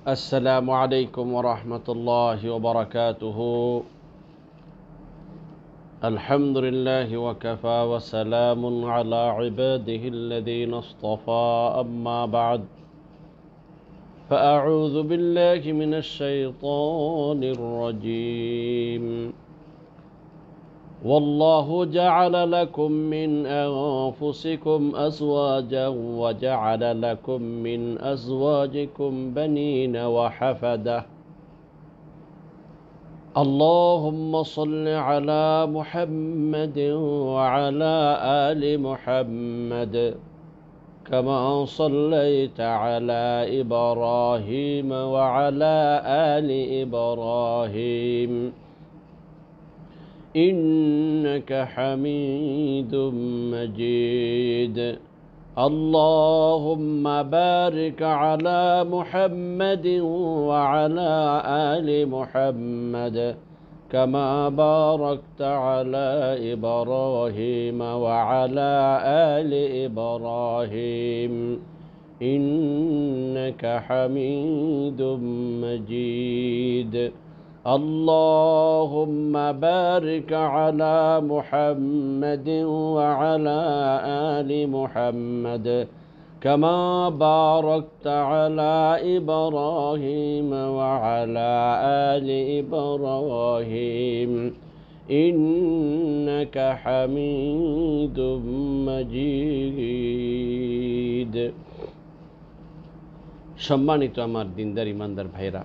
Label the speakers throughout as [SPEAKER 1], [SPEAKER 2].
[SPEAKER 1] السلام عليكم ورحمة الله وبركاته. الحمد لله وكفى وسلام على عباده الذين اصطفى أما بعد فأعوذ بالله من الشيطان الرجيم. والله جعل لكم من أنفسكم أزواجا وجعل لكم من أزواجكم بنين وحفدة. اللهم صل على محمد وعلى آل محمد كما صليت على إبراهيم وعلى آل إبراهيم إنك حميد مجيد. اللهم بارك على محمد وعلى آل محمد كما باركت على إبراهيم وعلى آل إبراهيم إنك حميد مجيد. اللهم بارك على محمد وعلى آل محمد كما باركت على إبراهيم وعلى آل إبراهيم إنك حميد مجيد. সম্মানিত আমার দিনদার ইমানদার ভাইরা,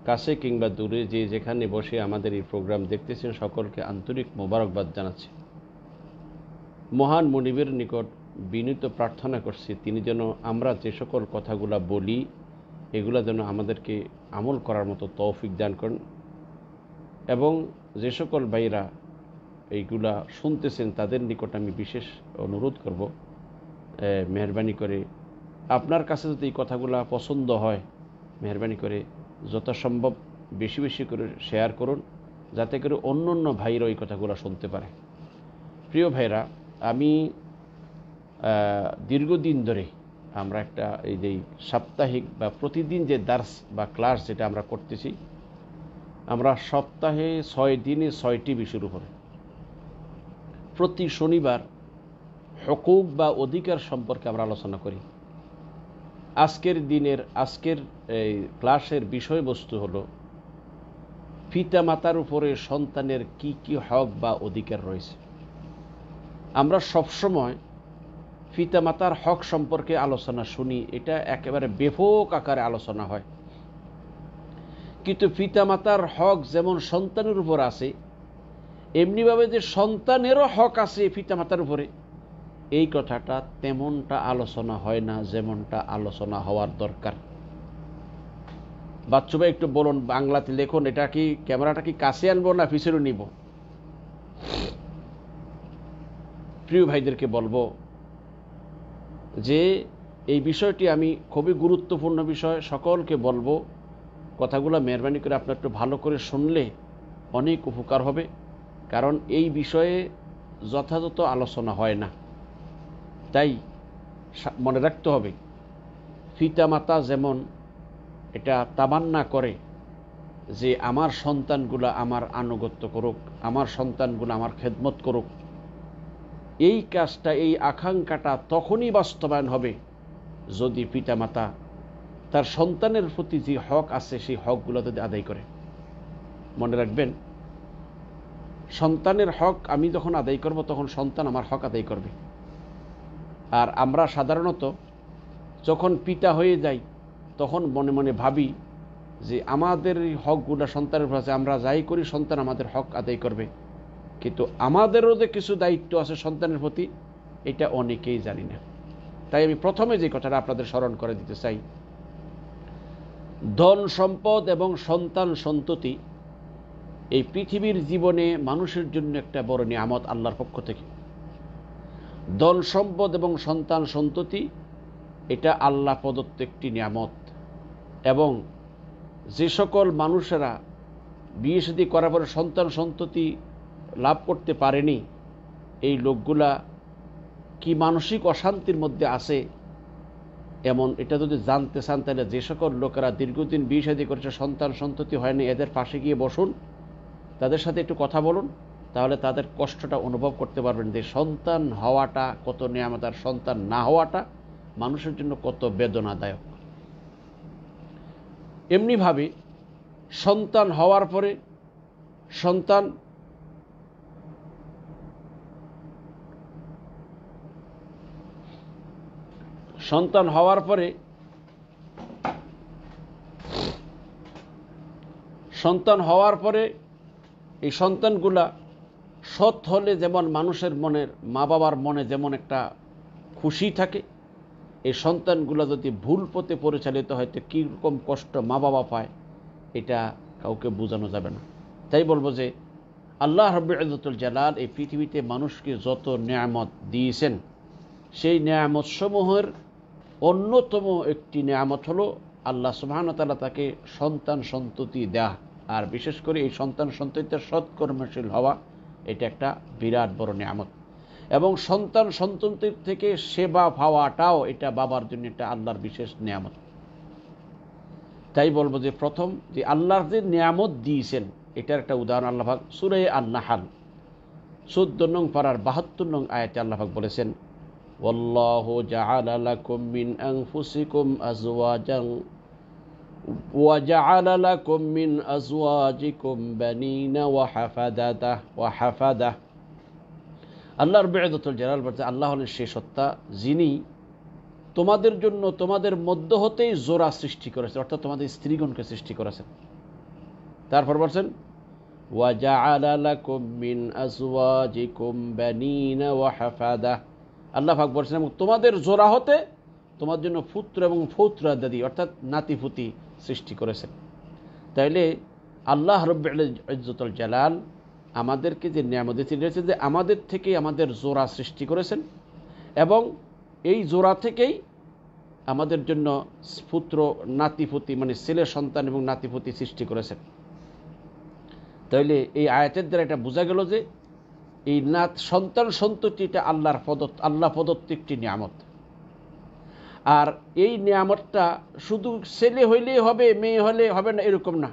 [SPEAKER 1] কাছে কিংবা দূরে যে যেখানে বসে আমাদের এই প্রোগ্রাম দেখতেছেন সকলকে আন্তরিক মোবারকবাদ জানাচ্ছি। মহান মুনিবের নিকট বিনীত প্রার্থনা করছি তিনি যেন আমরা যে সকল কথাগুলা বলি এগুলা যেন আমাদেরকে আমল করার মতো তৌফিক দান করেন, এবং যে সকল ভাইরা এইগুলা শুনতেছেন তাদের নিকট আমি বিশেষ অনুরোধ করব, মেহরবানি করে আপনার কাছে যদি এই কথাগুলা পছন্দ হয় মেহরবানি করে যথাসম্ভব বেশি বেশি করে শেয়ার করুন, যাতে করে অন্য অন্য ভাইরা এই কথাগুলো শুনতে পারে। প্রিয় ভাইরা, আমি দীর্ঘদিন ধরে আমরা একটা এই যে সাপ্তাহিক বা প্রতিদিন যে দার্স বা ক্লাস যেটা আমরা করতেছি, আমরা সপ্তাহে 6 দিনে 6টি বিষয়ের উপরে প্রতি শনিবার হকুক বা অধিকার সম্পর্কে আমরা আলোচনা করি। আজকের এই ক্লাসের বিষয়বস্তু হলো পিতামাতার উপরে সন্তানের কি কি হক বা অধিকার রয়েছে। আমরা সবসময় পিতামাতার হক সম্পর্কে আলোচনা শুনি, এটা একেবারে ব্যাপক আকারে আলোচনা হয়, কিন্তু পিতামাতার হক যেমন সন্তানের উপর আছে এমনিভাবে যে সন্তানেরও হক আছে পিতামাতার উপরে, এই কথাটা তেমনটা আলোচনা হয় না যেমনটা আলোচনা হওয়ার দরকার। বাচ্চুভাই একটু বলুন, বাংলাতে লেখুন, এটা কি ক্যামেরাটা কি কাছে আনবো না পিছনে নিব? প্রিয় ভাইদেরকে বলবো যে এই বিষয়টি আমি খুবই গুরুত্বপূর্ণ বিষয়, সকলকে বলবো কথাগুলো মেহরবানি করে আপনার একটু ভালো করে শুনলে অনেক উপকার হবে, কারণ এই বিষয়ে যথাযথ আলোচনা হয় না। তাই মনে রাখতে হবে, পিতামাতা যেমন এটা তামান্না করে যে আমার সন্তানগুলো আমার আনুগত্য করুক, আমার সন্তানগুলো আমার খেদমত করুক, এই কাজটা, এই আকাঙ্ক্ষাটা তখনই বাস্তবায়ন হবে যদি পিতামাতা তার সন্তানের প্রতি যে হক আছে সেই হকগুলো যদি আদায় করে। মনে রাখবেন, সন্তানের হক আমি যখন আদায় করব তখন সন্তান আমার হক আদায় করবে। আর আমরা সাধারণত যখন পিতা হয়ে যাই তখন মনে মনে ভাবি যে আমাদের এই হকগুলো সন্তানের উপর আছে, আমরা যাই করি সন্তান আমাদের হক আদায় করবে, কিন্তু আমাদেরও যে কিছু দায়িত্ব আছে সন্তানের প্রতি এটা অনেকেই জানি না। তাই আমি প্রথমে যে কথাটা আপনাদের স্মরণ করে দিতে চাই, ধন সম্পদ এবং সন্তান সন্ততি এই পৃথিবীর জীবনে মানুষের জন্য একটা বড় নিয়ামত আল্লাহর পক্ষ থেকে। ধন সম্পদ এবং সন্তান সন্ততি এটা আল্লাহ প্রদত্ত একটি নিয়ামত, এবং যে সকল মানুষেরা বিয়ে শাদী করার পরে সন্তান সন্ততি লাভ করতে পারেনি, এই লোকগুলা কি মানসিক অশান্তির মধ্যে আছে এমন এটা যদি জানতে চান তাহলে যে সকল লোকেরা দীর্ঘদিন বিয়ে শাদী করেছে, সন্তান সন্ততি হয়নি, এদের পাশে গিয়ে বসুন, তাদের সাথে একটু কথা বলুন, তাহলে তাদের কষ্টটা অনুভব করতে পারবেন যে সন্তান হওয়াটা কত নিয়ামত আর সন্তান না হওয়াটা মানুষের জন্য কত বেদনাদায়ক। এমনিভাবে সন্তান হওয়ার পরে সন্তান হওয়ার পরে এই সন্তানগুলা সৎ হলে যেমন মানুষের মনের, মা বাবার মনে যেমন একটা খুশি থাকে, এই সন্তানগুলা যদি ভুল পথে পরিচালিত হয় তো কীরকম কষ্ট মা বাবা পায় এটা কাউকে বোঝানো যাবে না। তাই বলবো যে আল্লাহ রাব্বুল ইজ্জতুল জালাল এই পৃথিবীতে মানুষকে যত নিয়ামত দিয়েছেন, সেই নিয়ামত সমূহের অন্যতম একটি নিয়ামত হলো আল্লাহ সুবহানাহু ওয়া তাআলা তাকে সন্তান সন্ততি দেয়া, আর বিশেষ করে এই সন্তান সন্ততিতে সৎকর্মশীল হওয়া, এটা একটা বিরাট বড় নিয়ামত। এবং সন্তান সন্ততির থেকে সেবা পাওয়াটাও এটা বাবার জন্য একটা আল্লাহর বিশেষ নিয়ামত। তাই বলবো যে প্রথম যে আল্লাহর যে নিয়ামত দিয়েছেন এটার একটা উদাহরণ আল্লাহ পাক সূরা আন-নাহল 14 নং পারার 72 নং আয়াতে আল্লাহ পাক বলেছেন, ওয়াল্লাহু জাআলা লাকুম মিন আনফুসিকুম আজওয়াজান ওয়া জাআলা লাকুম মিন আজওয়াজিকুম বানিনা ওয়া হাফাদা। আল্লাহ রাব্বুল ইজ্জতুল জালাল বলতে আল্লাহ হলেন সেই সত্তা যিনি তোমাদের জন্য তোমাদের মধ্য হতেই জোড়া সৃষ্টি করেছেন, অর্থাৎ তোমাদের স্ত্রীগণকে সৃষ্টি করেছেন। তারপর বলছেন ওয়া জাআলা লাকুম মিন আজওয়াজিকুম বানিনা ওয়া হাফাদা। আল্লাহ পাক বলছেন এবং তোমাদের জোড়া হতে তোমার জন্য পুত্র এবং পৌত্রাদি অর্থাৎ নাতিপুতি সৃষ্টি করেছেন। তাইলে আল্লাহ রাব্বুল ইজ্জতুল জালাল আমাদেরকে যে নিয়ামত দিয়েছেন যে আমাদের থেকেই আমাদের জোড়া সৃষ্টি করেছেন এবং এই জোড়া থেকেই আমাদের জন্য পুত্র নাতিপুতি মানে ছেলে সন্তান এবং নাতিপুতি সৃষ্টি করেছেন। তাইলে এই আয়াতের দ্বারা এটা বোঝা গেল যে এই সন্তান সন্ততিটা আল্লাহ প্রদত্ত একটি নিয়ামত। আর এই নিয়ামতটা শুধু ছেলে হইলেই হবে, মেয়ে হলে হবে না, এরকম না।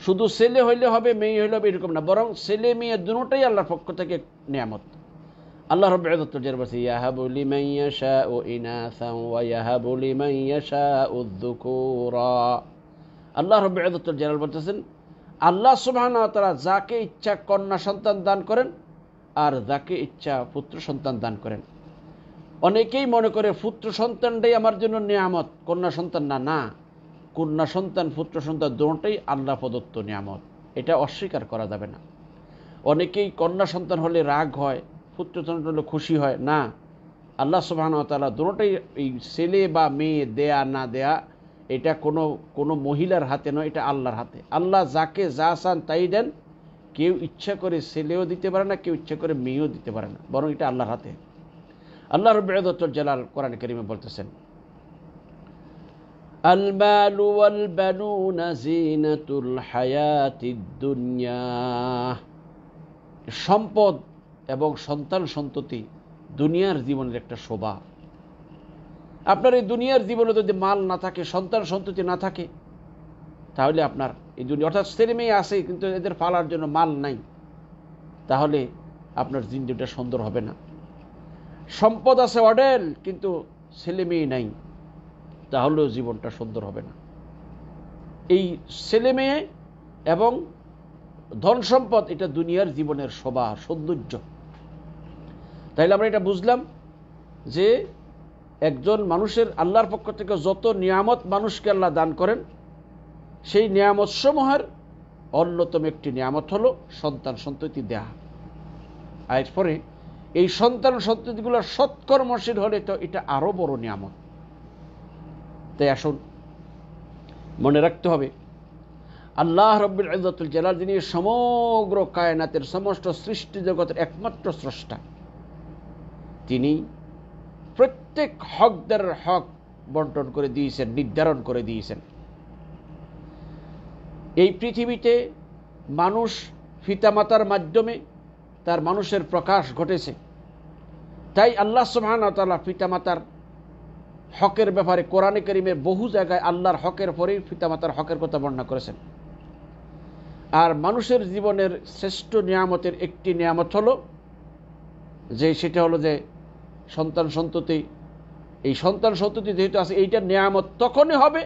[SPEAKER 1] শুধু ছেলে হইলে হবে, মেয়ে হইলে হবে, এরকম না, বরং ছেলে মেয়ে দুটোটাই আল্লাহর পক্ষ থেকে নিয়ামত। আল্লাহ রাব্বুল ইজ্জতুল জালাল বলেছেন, ইয়াহাবু লিমান ইয়াশাউ ইনাসান ওয়া ইয়াহাবু লিমান ইয়াশাউ যুকুরা। আল্লাহ রাব্বুল ইজ্জতুল জালাল বলতেছেন, আল্লাহ সুবহানাহু ওয়া তাআলা যাকে ইচ্ছা কন্যা সন্তান দান করেন আর যাকে ইচ্ছা পুত্র সন্তান দান করেন। অনেকেই মনে করে পুত্র সন্তানটাই আমার জন্য নিয়ামত, কন্যা সন্তান না। না, কন্যা সন্তান পুত্র সন্তান দুটোটাই আল্লাহ প্রদত্ত নিয়ামত, এটা অস্বীকার করা যাবে না। অনেকেই কন্যা সন্তান হলে রাগ হয়, পুত্র সন্তান হলে খুশি হয়। না, আল্লাহ সুবহানাহু ওয়া তাআলা দুটোটাই, এই ছেলে বা মেয়ে দেয়া না দেয়া এটা কোনো মহিলার হাতে নয়, এটা আল্লাহর হাতে। আল্লাহ যাকে যা চান তাই দেন। কেউ ইচ্ছা করে ছেলেও দিতে পারে না, কেউ ইচ্ছা করে মেয়েও দিতে পারে না, বরং এটা আল্লাহর হাতে। আল্লাহ রাব্বুল ইজ্জতুল জালাল কোরআন কারীমে বলতেছেন, আল মালু ওয়াল বানুনা জিনাতুল হায়াতিদ দুনিয়া। সম্পদ এবং সন্তান সন্ততি দুনিয়ার জীবনের একটা শোভা। আপনার এই দুনিয়ার জীবনে যদি মাল না থাকে, সন্তান সন্ততি না থাকে, তাহলে আপনার এই দুনিয়া অর্থাৎ ছেলে মেয়ে আছে কিন্তু এদের পালার জন্য মাল নাই, তাহলে আপনার জিন্দেগিটা সুন্দর হবে না। সম্পদ আছে অডেল কিন্তু ছেলে মেয়ে নাই, তাহলেও জীবনটা সুন্দর হবে না। এই ছেলে মেয়ে এবং ধন সম্পদ এটা দুনিয়ার জীবনের শোভা, সৌন্দর্য। তাইলে আমরা এটা বুঝলাম যে একজন মানুষের আল্লাহর পক্ষ থেকে যত নিয়ামত মানুষকে আল্লাহ দান করেন, সেই নিয়ামত সমূহের অন্যতম একটি নিয়ামত হলো সন্তান সন্ততি দেয়া। এরপরে এই সন্তান সন্ততিগুলো সৎকর্মশীল হলে তো এটা আরো বড় নিয়ামত। তাই আসুন মনে রাখতে হবে, আল্লাহ রাব্বুল ইজ্জতুল জালাল যিনি সমগ্র কায়নাতের সমস্ত সৃষ্টি জগতের একমাত্র স্রষ্টা, তিনি প্রত্যেক হকদারের হক বন্টন করে দিয়েছেন, নির্ধারণ করে দিয়েছেন। এই পৃথিবীতে মানুষ পিতামাতার মাধ্যমে তার মানুষের প্রকাশ ঘটেছে, তাই আল্লাহ সুবহানাহু ওয়া তাআলা পিতামাতার হকের ব্যাপারে কোরআনে কারীমের বহু জায়গায় আল্লাহর হকের পরেই পিতামাতার হকের কথা বর্ণনা করেছেন। আর মানুষের জীবনের শ্রেষ্ঠ নিয়ামতের একটি নিয়ামত হলো যে সেটা হলো যে সন্তান সন্ততি। এই সন্তান সন্ততি যেহেতু আছে, এইটা নিয়ামত তখনই হবে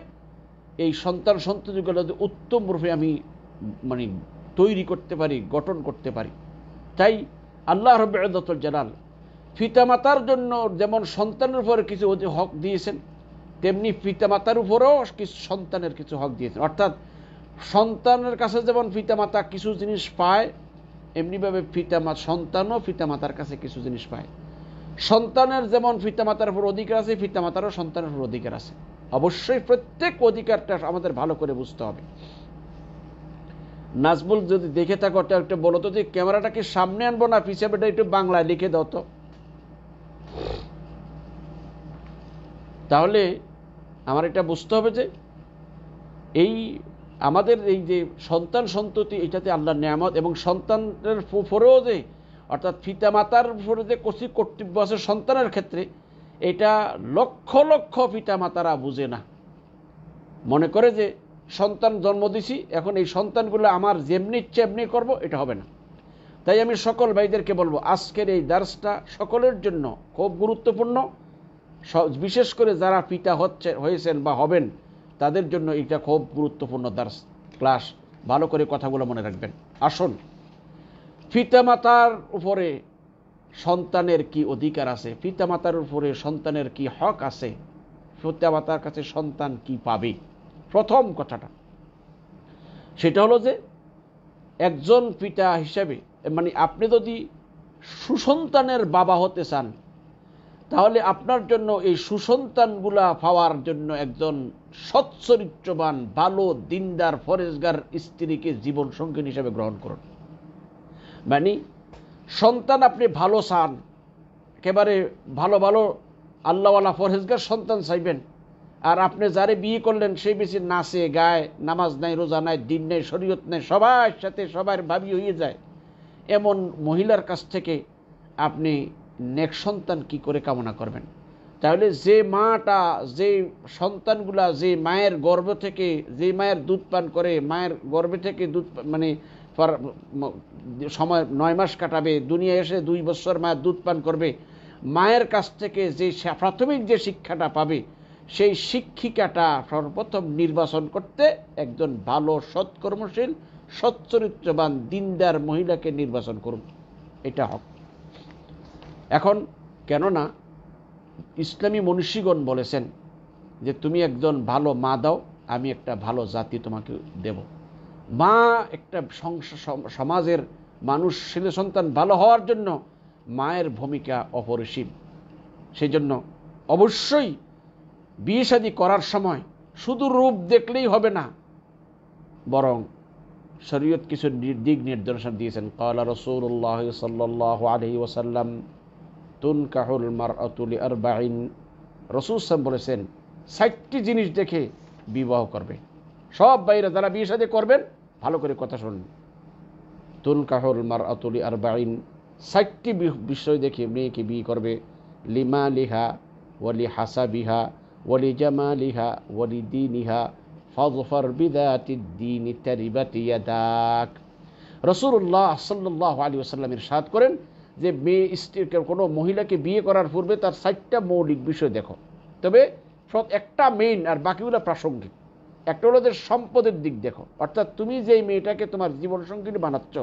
[SPEAKER 1] এই সন্তান সন্ততিগুলো যদি উত্তম রূপে আমি তৈরি করতে পারি, গঠন করতে পারি। তাই আল্লাহ রাব্বুল ইজ্জতুল জালাল পিতামাতার জন্য যেমন সন্তানের উপরে কিছু হক দিয়েছেন, তেমনি পিতামাতার উপরেও কিছু সন্তানের কিছু হক দিয়েছেন। অর্থাৎ সন্তানের কাছে যেমন পিতামাতা কিছু জিনিস পায়, এমনিভাবে সন্তানও পিতামাতার কাছে কিছু জিনিস পায়। সন্তানের যেমন পিতামাতার উপর অধিকার আছে, পিতামাতারও সন্তানের উপর অধিকার আছে। অবশ্যই প্রত্যেক অধিকারটা আমাদের ভালো করে বুঝতে হবে। নাজমুল, যদি দেখে থাকো একটা বলো তো যে ক্যামেরাটাকে সামনে আনবো না পিছিয়ে, বেটা একটু বাংলায় লিখে দাও তো, তাহলে আমার এটা বুঝতে হবে যে এই আমাদের এই যে সন্তান সন্ততি, এটাতে আল্লাহর নিয়ামত। এবং সন্তানের উপরেও যে অর্থাৎ পিতামাতার উপরে যে কর্তব্য আছে সন্তানের ক্ষেত্রে, এটা লক্ষ লক্ষ পিতামাতারা বুঝে না। মনে করে যে সন্তান জন্ম দিছি, এখন এই সন্তানগুলো আমার যেমনি ইচ্ছে এমনি করবো, এটা হবে না। তাই আমি সকল ভাইদেরকে বলবো, আজকের এই দার্সটা সকলের জন্য খুব গুরুত্বপূর্ণ। বিশেষ করে যারা পিতা হয়েছেন বা হবেন, তাদের জন্য এটা খুব গুরুত্বপূর্ণ দার্স ক্লাস। ভালো করে কথাগুলো মনে রাখবেন। আসুন, পিতামাতার উপরে সন্তানের কি অধিকার আছে, পিতামাতার উপরে সন্তানের কি হক আছে, পিতামাতার কাছে সন্তান কি পাবে। প্রথম কথাটা সেটা হলো যে একজন পিতা হিসেবে আপনি যদি সুসন্তানের বাবা হতে চান, তাহলে আপনার জন্য এই সুসন্তানগুলা পাওয়ার জন্য একজন সচ্চরিত্রবান, ভালো, দিনদার, ফরেজগার স্ত্রীকে জীবন সঙ্গী হিসেবে গ্রহণ করুন। সন্তান আপনি ভালো চান, একেবারে ভালো ভালো আল্লাহওয়ালা ফরেজগার সন্তান চাইবেন, আর আপনি যারে বিয়ে করলেন সেই বেশি নাচে গায়, নামাজ নাই, রোজা নাই, দিন নাই, শরীয়ত নাই, সবার সাথে সবার ভাবি হয়ে যায়, এমন মহিলার কাছ থেকে আপনি নেক সন্তান কি করে কামনা করবেন? তাহলে যে মাটা, যে সন্তানগুলা যে মায়ের গর্ভ থেকে, যে মায়ের দুধ পান করে, মায়ের গর্ভে থেকে দুধ সময় 9 মাস কাটাবে, দুনিয়া এসে 2 বছর মায়ের দুধ পান করবে, মায়ের কাছ থেকে যে প্রাথমিক যে শিক্ষাটা পাবে, সেই শিক্ষিকাটা সর্বপ্রথম নির্বাচন করতে একজন ভালো, সৎকর্মশীল, সচ্চরিত্রবান, দিনদার মহিলাকে নির্বাচন করুন। এটা হক। এখন কেননা ইসলামী মনীষীগণ বলেছেন যে তুমি একজন ভালো মা দাও, আমি একটা ভালো জাতি তোমাকে দেব। মা একটা সমাজের মানুষ, ছেলে সন্তান ভালো হওয়ার জন্য মায়ের ভূমিকা অপরিসীম। সেই জন্য অবশ্যই বিয়ে শাদী করার সময় শুধু রূপ দেখলেই হবে না, বরং শরীয়ত কিছু দিক নির্দেশনা দিয়েছেন। ক্বালা রাসূলুল্লাহ সাল্লাল্লাহু আলাইহি ওয়াসাল্লাম তুনকাহুল মারআতু লিআরবাইন। রাসূল সাল্লাল্লাহু বলেছেন 60টি জিনিস দেখে বিবাহ করবে। সব বাইরে যারা বিয়ে শাদী করবেন ভালো করে কথা শুনুন। তুনকাহুল মারআতু লিআরবাইন, 60টি বিষয় দেখে মেয়েকে বিয়ে করবে। লিমালিহা ওয়ালি হাসাবিহা ওয়ালি জামালিহা ওয়ালি দীনিহা ফাযফার বিযাতিদ দীনি তারিবাত ইয়াদাক। রাসূলুল্লাহ সাল্লাল্লাহু আলাইহি ওয়াসাল্লাম ইরশাদ করেন যে কোনো মহিলাকে বিয়ে করার পূর্বে তার 60টা মৌলিক বিষয় দেখো, তবে একটা মেইন আর বাকিগুলো প্রাসঙ্গিক। একটা হলো যে সম্পদের দিক দেখো, অর্থাৎ তুমি যেই মেয়েটাকে তোমার জীবনসঙ্গিনী বানাচ্ছ,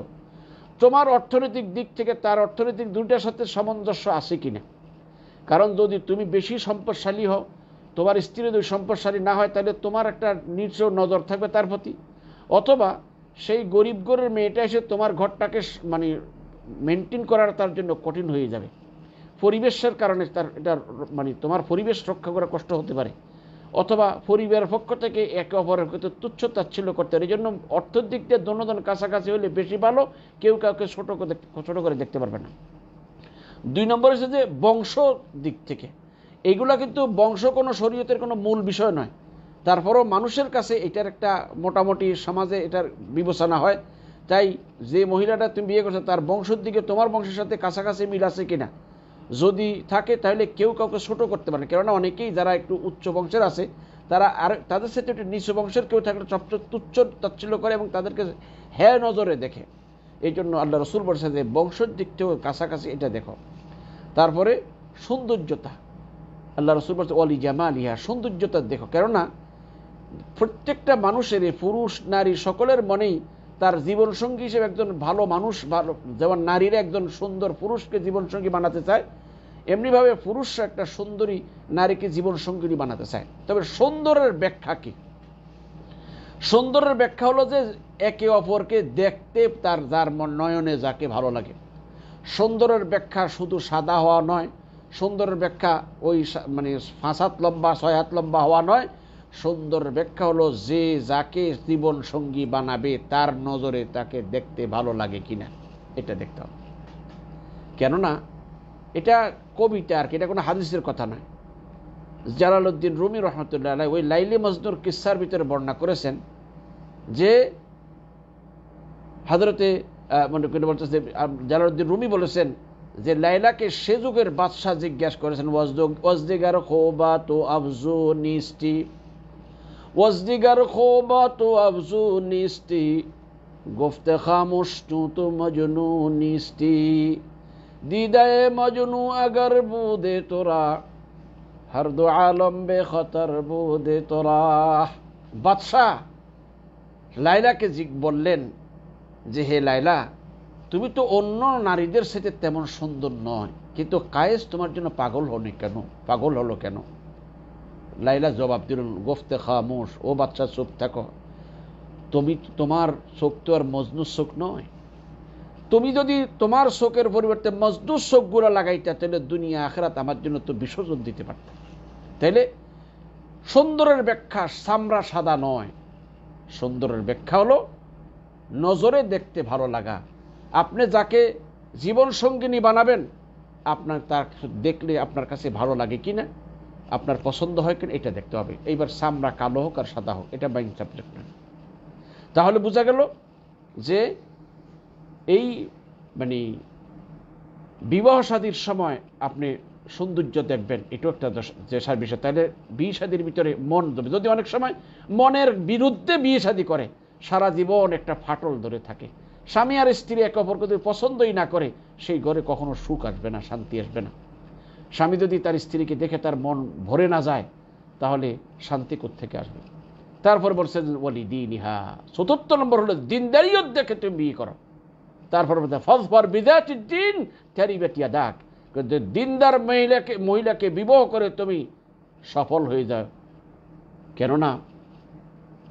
[SPEAKER 1] তোমার অর্থনৈতিক দিক থেকে তার অর্থনৈতিক দুইটার সাথে সামঞ্জস্য আছে কিনা। কারণ যদি তুমি বেশি সম্পদশালী হও, তোমার স্ত্রী যদি সম্পদশালী না হয়, তাহলে তোমার একটা নিচু নজর থাকবে তার প্রতি। অথবা সেই গরিব ঘরের মেয়েটা এসে তোমার ঘরটাকে মেনটেন করার তার জন্য কঠিন হয়ে যাবে। পরিবেশের কারণে তার এটা তোমার পরিবেশ রক্ষা করা কষ্ট হতে পারে। অথবা পরিবারের পক্ষ থেকে একে অপরের প্রতি তুচ্ছ তাচ্ছিল্য করতে পারে। এই জন্য অর্থের দিক দিয়ে দোনোজন কাছাকাছি হলে বেশি ভালো, কেউ কাউকে ছোট করে দেখতে পারবে না। 2 নম্বর হচ্ছে যে বংশ দিক থেকে, এইগুলা কিন্তু বংশ কোনো শরীয়তের কোনো মূল বিষয় নয়, তারপরও মানুষের কাছে এটার একটা মোটামুটি সমাজে এটার বিবেচনা হয়। তাই যে মহিলাটা তুমি বিয়ে করছো তার বংশের দিকে তোমার বংশের সাথে কাছাকাছি মিল আছে কিনা, যদি থাকে তাহলে কেউ কাউকে ছোট করতে পারে না। কেননা অনেকেই যারা একটু উচ্চ বংশের আছে তারা আর তাদের সাথে একটু নিচু বংশের কেউ থাকলে সবচেয়ে তুচ্ছ তাচ্ছিল্য করে এবং তাদেরকে হ্যাঁ নজরে দেখে। এই জন্য আল্লাহ রসুল বলছে যে বংশের দিক থেকেও কাছাকাছি এটা দেখো। তারপরে সৌন্দর্যতা, আল্লাহ রসুল বলছে অলি জামালিহা, সৌন্দর্যতা দেখো। কেননা প্রত্যেকটা মানুষের, পুরুষ নারী সকলের মনেই তার জীবনসঙ্গী হিসেবে একজন ভালো মানুষ, ভালো, যেমন নারীরা একজন সুন্দর পুরুষকে জীবনসঙ্গী বানাতে চায়, এমনিভাবে পুরুষরা একটা সুন্দরী নারীকে জীবনসঙ্গিনী বানাতে চায়। তবে সুন্দরের ব্যাখ্যা কি? সুন্দরের ব্যাখ্যা হলো যে একে অপরকে দেখতে তার যার নয়নে যাকে ভালো লাগে। সুন্দরের ব্যাখ্যা শুধু সাদা হওয়া নয়, সুন্দরের ব্যাখ্যা ওই মানে 5 হাত লম্বা 6 হাত লম্বা হওয়া নয়। সুন্দরের ব্যাখ্যা হলো যে যাকে জীবন সঙ্গী বানাবে তার নজরে তাকে দেখতে ভালো লাগে কিনা, এটা দেখতে হবে। কেননা এটা কবিতা আর কি, এটা কোনো হাদিসের কথা নয়। জালালউদ্দিন রুমি রহমতুল্লাহ আলাইহি ওই লাইলি মজনুর কিস্সার ভিতরে বর্ণনা করেছেন যে হযরতে মনে করে বলতেছে জালালউদ্দিন রুমি বলেছেন যে লাইলাকে সে যুগের বাদশাহ জিজ্ঞাসা করেছেন ওয়াজদিগার খোবা তো আফজু নিস্তি, ওয়াজদিগার খোবা তো আফজু নিস্তি, গফতে খামোশ তো মজনু নিস্তি, দিদায়ে মজনু अगर बूदे তোরা हर दो आलम बे खतर बूदे তোরা। বাদশাহ লাইলাকে বললেন যে হে লাইলা, তুমি তো অন্য নারীদের সাথে তেমন সুন্দর নয়, কিন্তু কায়েস তোমার জন্য পাগল হলো কেন? লাইলা জবাব দিলেন গফতে খামোশ, ও বাচ্চা চুপ থাকো, তোমার চোখ তো আর মজনুর চোখ নয়। তুমি যদি তোমার চোখের পরিবর্তে মজনুর চোখগুলো লাগাইতা তাহলে দুনিয়া আখিরাত আমার জন্য তো বিসর্জন দিতে পারত। তাইলে সুন্দরের ব্যাখ্যা চামড়া সাদা নয়, সুন্দরের ব্যাখ্যা হলো নজরে দেখতে ভালো লাগা। আপনি যাকে জীবন সঙ্গিনী বানাবেন আপনার তার দেখলে আপনার কাছে ভালো লাগে কিনা, আপনার পছন্দ হয় কিনা, এটা দেখতে হবে। এইবার চামড়া কালো হোক আর সাদা হোক এটা বাইন সাবজেক্ট না। তাহলে বোঝা গেল যে এই মানে বিবাহ শাদীর সময় আপনি সৌন্দর্য দেখবেন, এটাও একটা দেশার বিষয়। তাহলে বিয়ে শাদীর ভিতরে মন দেবে। যদি অনেক সময় মনের বিরুদ্ধে বিয়ে শাদী করে সারা জীবন একটা ফাটল ধরে থাকে, স্বামী আর স্ত্রী একে অপরকে যদি পছন্দই না করে সেই ঘরে কখনো সুখ আসবে না, শান্তি আসবে না। স্বামী যদি তার স্ত্রীকে দেখে তার মন ভরে না যায় তাহলে শান্তি কোত্থেকে আসবে? তারপর বলছেন ওয়ালি দীনিহা, ৪র্থ নম্বর হলো দিনদারিয়ত দেখে তুমি বিয়ে করো। তারপর ফাযফার বিযাতিদ দ্বীন তারিবাত ইয়াদাক, দিনদার মহিলাকে বিবাহ করে তুমি সফল হয়ে যাও। কেননা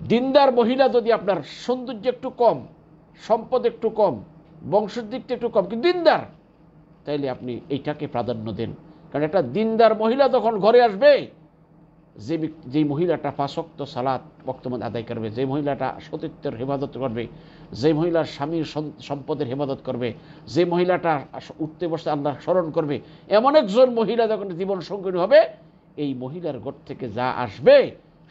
[SPEAKER 1] দিনদার মহিলা যদি আপনার সৌন্দর্য একটু কম, সম্পদ একটু কম, বংশের দিকটা একটু কম, কিন্তু দিনদার, তাইলে আপনি এইটাকে প্রাধান্য দেন। কারণ একটা দিনদার মহিলা যখন ঘরে আসবে, যে মহিলাটা 5 ওয়াক্ত সালাত বক্তব্য আদায় করবে, যে মহিলাটা সতীত্বের হেফাজত করবে, যে মহিলার স্বামীর সম্পদের হেফাজত করবে, যে মহিলাটা উঠতে বসতে আল্লাহ স্মরণ করবে, এমন একজন মহিলা যখন জীবন সঙ্গিনী হবে, এই মহিলার ঘর থেকে যা আসবে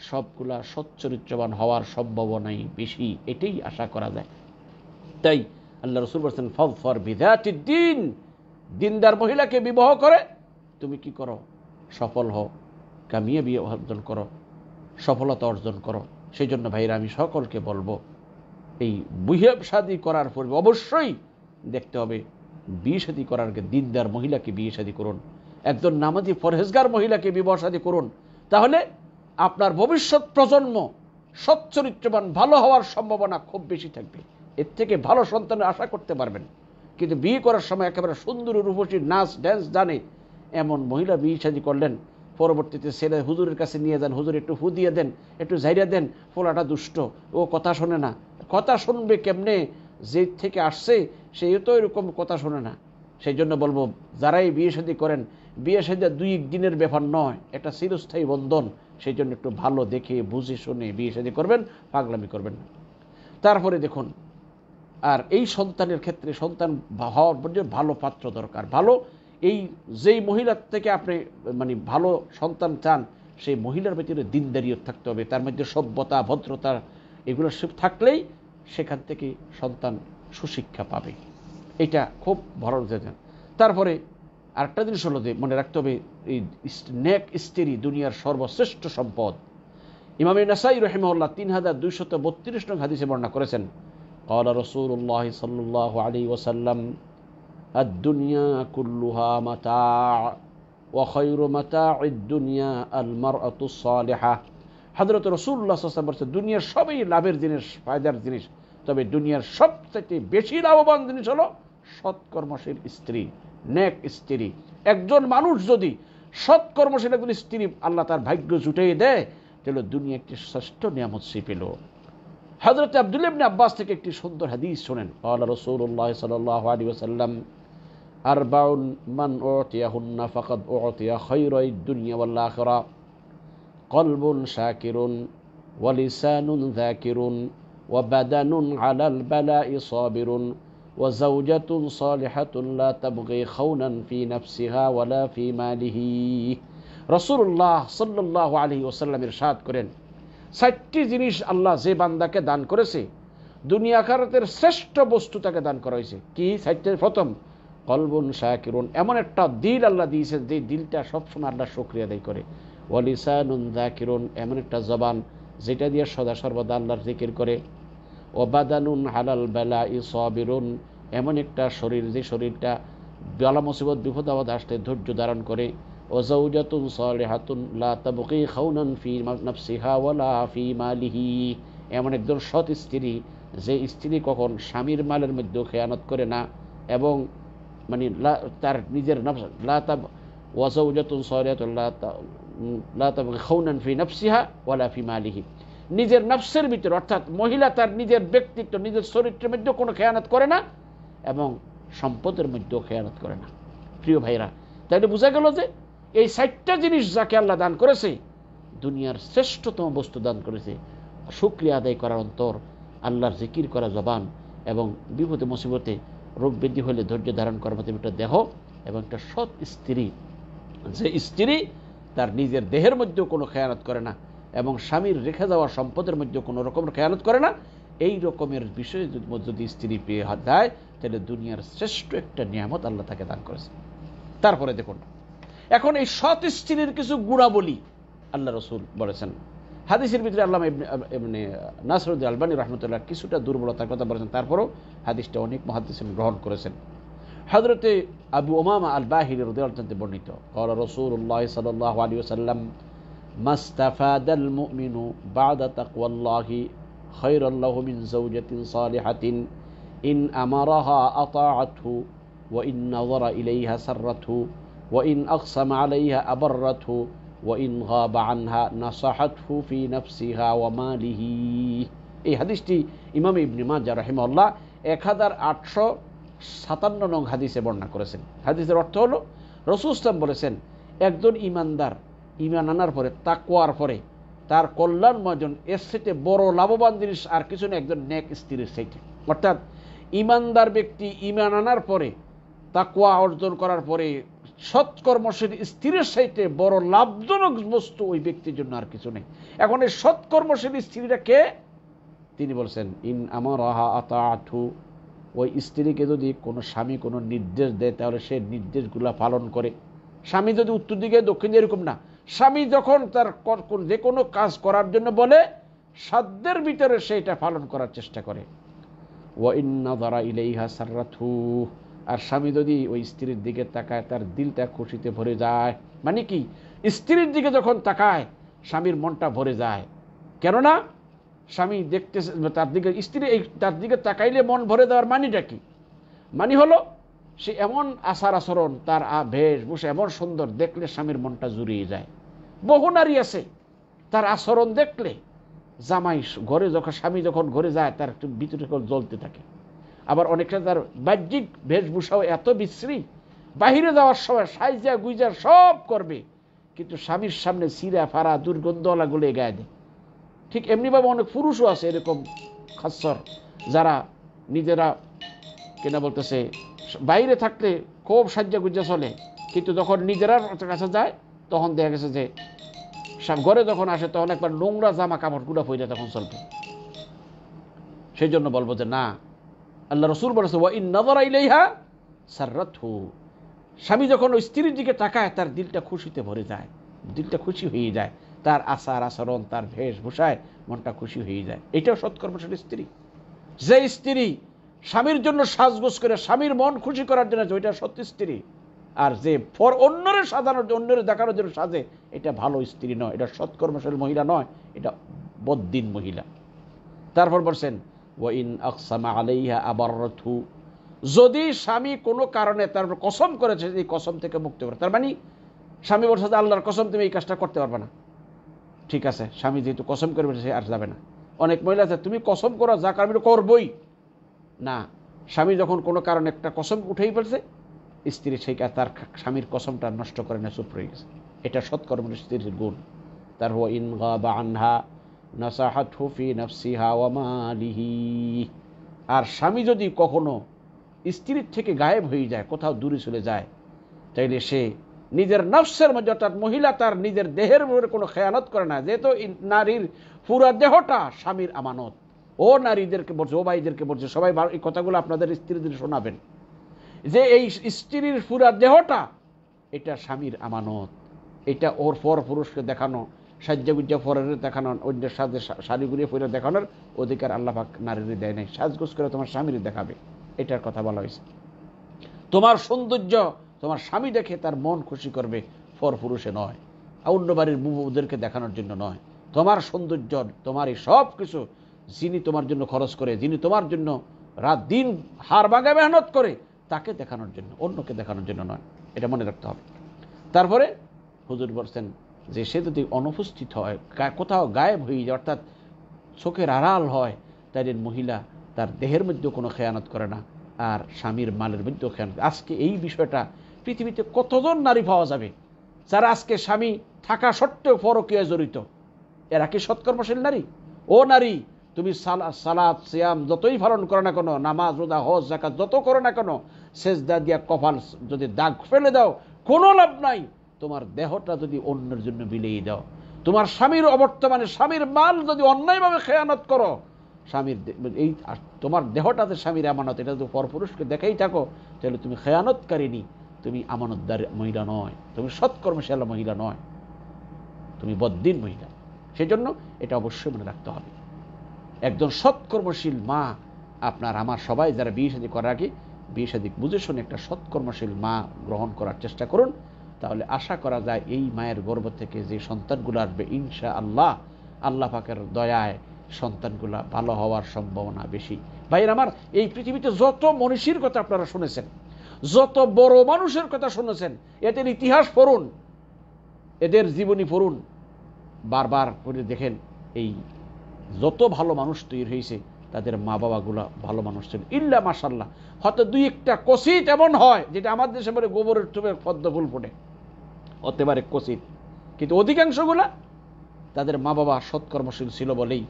[SPEAKER 1] সবগুলা সচ্চরিত্রবান হওয়ার সম্ভাবনাই বেশি, এটাই আশা করা যায়। তাই আল্লাহ রাসূল বলেছেন ফাযফার বিযাতিদ দ্বীন, দিনদার মহিলাকে বিবাহ করে তুমি কি করো? সফল হও, কামিয়াবি অর্জন করো, সফলতা অর্জন করো। সেই জন্য ভাইরা আমি সকলকে বলবো এই বিয়ে শাদী করার পূর্বে অবশ্যই দেখতে হবে, বিয়ে শাদী করার আগে দিনদার মহিলাকে বিয়ে শাদী করুন, একজন নামাজি পরহেজগার মহিলাকে বিবাহ শাদী করুন। তাহলে আপনার ভবিষ্যৎ প্রজন্ম সচ্চরিত্রবান ভালো হওয়ার সম্ভাবনা খুব বেশি থাকবে, এর থেকে ভালো সন্তানের আশা করতে পারবেন। কিন্তু বিয়ে করার সময় একেবারে সুন্দর রূপসী নাচ ড্যান্স জানে এমন মহিলা বিয়ে শাদী করলেন, পরবর্তীতে ছেলে হুজুরের কাছে নিয়ে যান, হুজুর একটু ফু দিয়ে দেন, একটু ঝাইরা দেন, পোলাটা দুষ্ট, ও কথা শোনে না। কথা শুনবে কেমনে? যে থেকে আসছে সেই তো এরকম কথা শোনে না। সেই জন্য বলবো যারাই বিয়ে শাদী করেন, বিয়ে শাদী 2 দিনের ব্যাপার নয়, এটা চিরস্থায়ী বন্ধন। সেই জন্য একটু ভালো দেখে বুঝে শুনে বিয়ে শাদী করবেন, পাগলামি করবেন না। তারপরে দেখুন, আর এই সন্তানের ক্ষেত্রে সন্তান হওয়ার পর ভালো পাত্র দরকার। ভালো এই যেই মহিলার থেকে আপনি মানে ভালো সন্তান চান সেই মহিলার ভিতরে দিনদারিয়ত থাকতে হবে, তার মধ্যে সভ্যতা ভদ্রতা এগুলো সব থাকলেই সেখান থেকে সন্তান সুশিক্ষা পাবে। এটা খুব ভালো জানেন। তারপরে আরেকটা জিনিস হলো যে মনে রাখতে হবে, এই নেক স্ত্রী দুনিয়ার সর্বশ্রেষ্ঠ সম্পদ। ইমাম নাসাই রাহিমাহুল্লাহ 3232 নং হাদিসে বর্ণনা করেছেন, ক্বালা রাসূলুল্লাহ সাল্লাল্লাহু আলাইহি ওয়াসাল্লাম, আদ-দুনিয়া কুল্লুহা মাতা' ওয়া খায়রু মাতা'id দুনিয়া আল মারআতুস সালিহা। হযরত রাসূলুল্লাহ সাল্লাল্লাহু আলাইহি ওয়াসাল্লাম বলেছেন, দুনিয়ার সবই লাভের জিনিস, ফায়দার জিনিস, তবে দুনিয়ার সবচেয়ে বেশি লাভবান জিনিস হলো সৎকর্মশীল স্ত্রী, নেক স্ত্রী। একজন মানুষ যদি সৎকর্মশীল একজন স্ত্রী আল্লাহ তার ভাগ্য জুটিয়ে দেয়, তাহলে দুনিয়া একটি শ্রেষ্ঠ নিয়ামত সে পেল। হযরত আব্দুল্লাহ ইবনে আব্বাস থেকে একটি সুন্দর হাদিস শোনেন, ক্বালা রাসূলুল্লাহ সাল্লাল্লাহু আলাইহি ওয়াসাল্লাম, আরবাউন মান উতিয়াহুন্না ফাকাদ উতিয়া খায়রাইদ দুনিয়া ওয়াল আখিরা, কলবুন শাকিরুন ওয়া লিসানুন যাকিরুন ওয়া বাদানুন আলাল বালা'i সাবিরুন ওয়া যাওজাতুন সালিহাতুন লা তাবগি খাওনান ফি নাফসিহা ওয়ালা ফি মালিহি। রাসূলুল্লাহ সাল্লাল্লাহু আলাইহি ওয়াসাল্লাম ইরশাদ করেন, 4টি জিনিস আল্লাহ যে বান্দাকে দান করেছে, দুনিয়া আখিরাতের শ্রেষ্ঠ বস্তু তাকে দান করা হয়েছে। কি 4টি? প্রথম, কলবুন শাকিরুন, এমন একটা দিল আল্লাহ দিয়েছেন যে দিলটা সবসময় আল্লাহ শুকরিয়া আদায় করে। ওয়া লিসানুন যাকিরুন, এমন একটা জবান যেটা দিয়ে সদা সর্বদা আল্লাহর জিকির করে। ওয়া বাদানুন আলাল বালা'i সাবিরুন, এমন একটা শরীর যে শরীরটা বালা মুসিবত বিপদ আপদ আসলে ধৈর্য ধারণ করে। ওয়া যাওজাতুন সালিহাতুন লা তাবগি খাওনান ফি নাফসিহা ওয়ালা ফি মালিহি, এমন একজন সৎ স্ত্রী যে স্ত্রী কখন স্বামীর মালের মধ্যেও খেয়ানত করে না, এবং মানে তার নিজের নফস লা তাব ওয়া যাওজাতুন সালিহাতুন লা তাবগি খাওনান ফি নাফসিহা ওয়ালা ফি মালিহি, নিজের নফসের ভিতরে, অর্থাৎ মহিলা তার নিজের ব্যক্তিত্ব, নিজের চরিত্রের মধ্যেও কোনো খেয়ানত করে না এবং সম্পদের মধ্যেও খেয়ানত করে না। প্রিয় ভাইরা, তাইলে বোঝা গেল যে এই 4টা জিনিস যাকে আল্লাহ দান করেছে, দুনিয়ার শ্রেষ্ঠতম বস্তু দান করেছে, শুকরিয়া আদায় করার অন্তর, আল্লাহর জিকির করা জবান, এবং বিপদে মুসিবতে রোগ ব্যাধি হলে ধৈর্য ধারণ করার মতো একটা দেহ, এবং একটা সৎ স্ত্রী, যে স্ত্রী তার নিজের দেহের মধ্যেও কোনো খেয়ানত করে না এবং স্বামীর রেখে যাওয়া সম্পদের মধ্যে কোনো রকমের খেয়ানত করে না। এই রকমের বিষয়ে যদি স্ত্রী পেয়ে দেয়, তাহলে দুনিয়ার শ্রেষ্ঠ একটা নিয়ামত আল্লাহ তাকে দান করেছে। তারপরে দেখুন, এখন এই সৎ স্ত্রীর কিছু গুণাবলী আল্লাহ রাসূল বলেছেন। হাদিসের ভিতরে আল্লামা ইবনে নাসরুদ্দিন আলবানী রাহমাতুল্লাহ কিছুটা দুর্বলতার কথা বলেছেন, তারপরও হাদিসটা অনেক মুহাদ্দিসিন গ্রহণ করেছেন। হযরতে আবু উমামা আল বাহিরি রাদিয়াল্লাহু আনহু বর্ণিত, ক্বালা রাসূলুল্লাহ সাল্লাল্লাহু আলাইহি ওয়াসাল্লাম, মাস্তাফাদাল মুমিনু বা'দা তাকওয়াল্লাহি খায়রাল লাহু মিন যাওজাতিন সালিহাতিন ইন আমারাহা আতাআতহু ওয়া ইন নাযারা ইলাইহা সাররাতহু ওয়া ইন আকসামা আলাইহা আবাররাতহু ওয়া ইন গাবা আনহা নাসাহাতহু ফি নাফসিহা ওয়া মালিহি। এই হাদিসটি ইমাম ইবনে মাজাহ রাহিমাহুল্লাহ 1857 নং হাদিসে বর্ণনা করেছেন। হাদিসের অর্থ হলো, রাসূল সাল্লাল্লাহু আলাইহি ওয়াসাল্লাম বলেছেন, একজন ঈমানদার ঈমান আনার পরে, তাকওয়ার পরে তার কল্যাণময়জন এর সাথে বড় লাভবান জিনিস আর কিছু না একজন নেক স্ত্রীর সাথে। অর্থাৎ ঈমানদার ব্যক্তি ঈমান আনার পরে, তাকওয়া অর্জন করার পরে সৎকর্মশীল স্ত্রীর সাথে বড় লাভজনক বস্তু ওই ব্যক্তির জন্য আর কিছু নেই। এখন এই সৎকর্মশীল স্ত্রীরা কে? তিনি বলছেন, ইন আমারাহা আতাআতহু, ওই স্ত্রীকে যদি কোনো স্বামী কোনো নির্দেশ দেয় তাহলে সে নির্দেশগুলো পালন করে। স্বামী যদি উত্তর দিকে দক্ষিণ দিকে এরকম না, স্বামী যখন তার যে কোনো কাজ করার জন্য বলে, সাধ্যের ভিতরে সে এটা পালন করার চেষ্টা করে। ওয়া ইন নাযারা ইলাইহা সাররাতহু, আর স্বামী যদি ওই স্ত্রীর দিকে তাকায় তার দিলটা খুশিতে ভরে যায়। মানে কি, স্ত্রীর দিকে যখন তাকায় স্বামীর মনটা ভরে যায়। কেননা স্বামী দেখতেছে তার দিকে, স্ত্রী এই তার দিকে তাকাইলে মন ভরে দেওয়ার মানিটা কি? মানে হলো সে এমন আচার আচরণ, তার বেশভূষা এমন সুন্দর, দেখলে স্বামীর মনটা জুড়িয়ে যায়। বহু নারী আছে তার আচরণ দেখলে জামাই ঘরে যখন, স্বামী যখন ঘরে যায় তার একটু ভিতরে জ্বলতে থাকে। আবার অনেকটা তার বাহ্যিক বেশভূষাও এত বিশ্রী, বাহিরে যাওয়ার সময় সাইজা গুইজা সব করবে, কিন্তু স্বামীর সামনে সিরা ফাড়া দুর্গন্ধওয়ালা গুলো গায়ে দেয়। ঠিক এমনিভাবে অনেক পুরুষও আছে এরকম খাসর, যারা নিজেরা কেনা বলতেছে বাইরে থাকলে খুব সাজ্জা গুজ্জা চলে, কিন্তু যখন নিজেরা কাছে যায় তখন দেখা গেছে যে ঘরে যখন আসে তখন একবার নোংরা জামা কাপড় গুলা পরে তখন চলবে। সেই জন্য বলবো যে না, আল্লাহ রাসূল বলেছে, ওয়া ইন নাযারা ইলাইহা সাররাতহু, স্বামী যখন ওই স্ত্রীর দিকে তাকায় তার দিলটা খুশিতে ভরে যায়, দিলটা খুশি হয়ে যায়, তার আচার আচরণ, তার বেশভূষায় মনটা খুশি হয়ে যায়। এটাও সৎকর্মশীল স্ত্রী। যে স্ত্রী স্বামীর জন্য সাজগোজ করে, স্বামীর মন খুশি করার জন্য, ওইটা সত্যি স্ত্রী। আর যে অন্যের সাজানোর, অন্যের দেখানোর জন্য সাজে, এটা ভালো স্ত্রী নয়, এটা সৎকর্মশীল মহিলা নয়, এটা বদ্দিন মহিলা। তারপর বলছেন ওয়াইন আকসামা আলাইহা আবাররাতহু, যদি স্বামী কোনো কারণে তার কসম করেছে, এই কসম থেকে মুক্ত করে, তার মানে স্বামী বলছে যে আল্লাহর কসম তুমি এই কাজটা করতে পারবে না, ঠিক আছে, স্বামী যেহেতু কসম করবে সে আর যাবে না। অনেক মহিলা আছে তুমি কসম করো, যা আমি করবই না। স্বামী যখন কোনো কারণে একটা কসম উঠেই ফেলছে, স্ত্রী সেই তার স্বামীর কসমটা নষ্ট করে না, চুপ রয়ে গেছে। এটা সৎকর্মের স্ত্রীর গুণ। তার হুয়া ইন গাবা আনহা নাসাহাতহু ফি নাফসিহা ওয়া মালিহি, আর স্বামী যদি কখনো স্ত্রীর থেকে গায়েব হয়ে যায়, কোথাও দূরে চলে যায়, তাইলে সে নিজের নফসের মধ্যে, অর্থাৎ মহিলা তার নিজের দেহের মধ্যে কোনো খেয়ানত করে না। যেহেতু নারীর পুরা দেহটা স্বামীর আমানত। ও নারীদেরকে বলছে, ও ভাইদেরকে বলছে, সবাই এই কথাগুলো আপনাদের স্ত্রীদের শোনাবেন, যে এই স্ত্রীর পুরা দেহটা এটা স্বামীর আমানত। এটা ওর পর পুরুষকে দেখানো, সাজ্জাগুজ্জা পরের দেখানো, অন্যের সাথে শাড়ি গুড়িয়ে পরে দেখানোর অধিকার আল্লাহ পাক নারীর দেয় নাই। সাজগোজ করে তোমার স্বামীর দেখাবে, এটার কথা বলা হয়েছে। তোমার সৌন্দর্য তোমার স্বামী দেখে তার মন খুশি করবে, পর পুরুষে নয়, অন্য বাড়ির বুবুদেরকে দেখানোর জন্য নয়। তোমার সৌন্দর্য, তোমার এই সব কিছু যিনি তোমার জন্য খরচ করে, যিনি তোমার জন্য রাত দিন হাড় ভাঙা মেহনত করে, তাকে দেখানোর জন্য, অন্যকে দেখানোর জন্য নয়। এটা মনে রাখতে হবে। তারপরে হুজুর বলছেন যে সে যদি অনুপস্থিত হয়, কোথাও গায়েব হয়ে যায়, অর্থাৎ চোখের আড়াল হয়, তাই মহিলা তার দেহের মধ্যেও কোনো খেয়ানত করে না, আর স্বামীর মালের মধ্যেও খেয়ানত। আজকে এই বিষয়টা পৃথিবীতে কতজন নারী পাওয়া যাবে যারা আজকে স্বামী থাকা সত্ত্বেও পরকীয়ায় জড়িত? এরা কি সৎকর্মশীল নারী? ও নারী, তুমি সালাত সিয়াম যতই পালন করো না কেন, নামাজ রোজা হজ যাকাত যত করো না কেন, সেজদা দিয়া কপাল যদি দাগ ফেলে দাও, কোনো লাভ নাই। তোমার দেহটা যদি অন্যের জন্য বিলিয়ে দাও, তোমার স্বামীর অবর্তমানে স্বামীর মাল যদি অন্যায়ভাবে খেয়ানত করো, স্বামীর এই তোমার দেহটাতে স্বামীর আমানত, এটা যদি পরপুরুষকে দেখাই থাকো, তাহলে তুমি খেয়ানতকারিনী, তুমি আমানতদার মহিলা নয়, তুমি সৎকর্মশীল মহিলা নয়, তুমি বদ্দিন মহিলা। সেজন্য এটা অবশ্যই মনে রাখতে হবে। একজন সৎকর্মশীল মা, আপনার আমার সবাই যারা বিয়ে শাদী করার আগে বিয়ে শাদী বুঝে শুনে একটা সৎকর্মশীল মা গ্রহণ করার চেষ্টা করুন। তাহলে আশা করা যায় এই মায়ের গর্ভ থেকে যে সন্তানগুলো আসবে, ইনশা আল্লাহ, আল্লাহ পাকের দয়ায় সন্তানগুলা ভালো হওয়ার সম্ভাবনা বেশি। ভাইয়ের আমার, এই পৃথিবীতে যত মনীষীর কথা আপনারা শুনেছেন, যত বড় মানুষের কথা শুনেছেন, এদের ইতিহাস পড়ুন, এদের জীবনী পড়ুন, বারবার করে দেখেন, এই যত ভালো মানুষ তৈরি হয়েছে তাদের মা বাবাগুলা ভালো মানুষ ছিল। ইল্লা মাশাল্লাহ, হয়তো দুই একটা কসিত এমন হয় যেটা আমার দেশে বলে গোবরের টুপে পদ্ম ফুল ফোটে, হতে পারে কসিত, কিন্তু অধিকাংশগুলা তাদের মা বাবা সৎকর্মশীল ছিল বলেই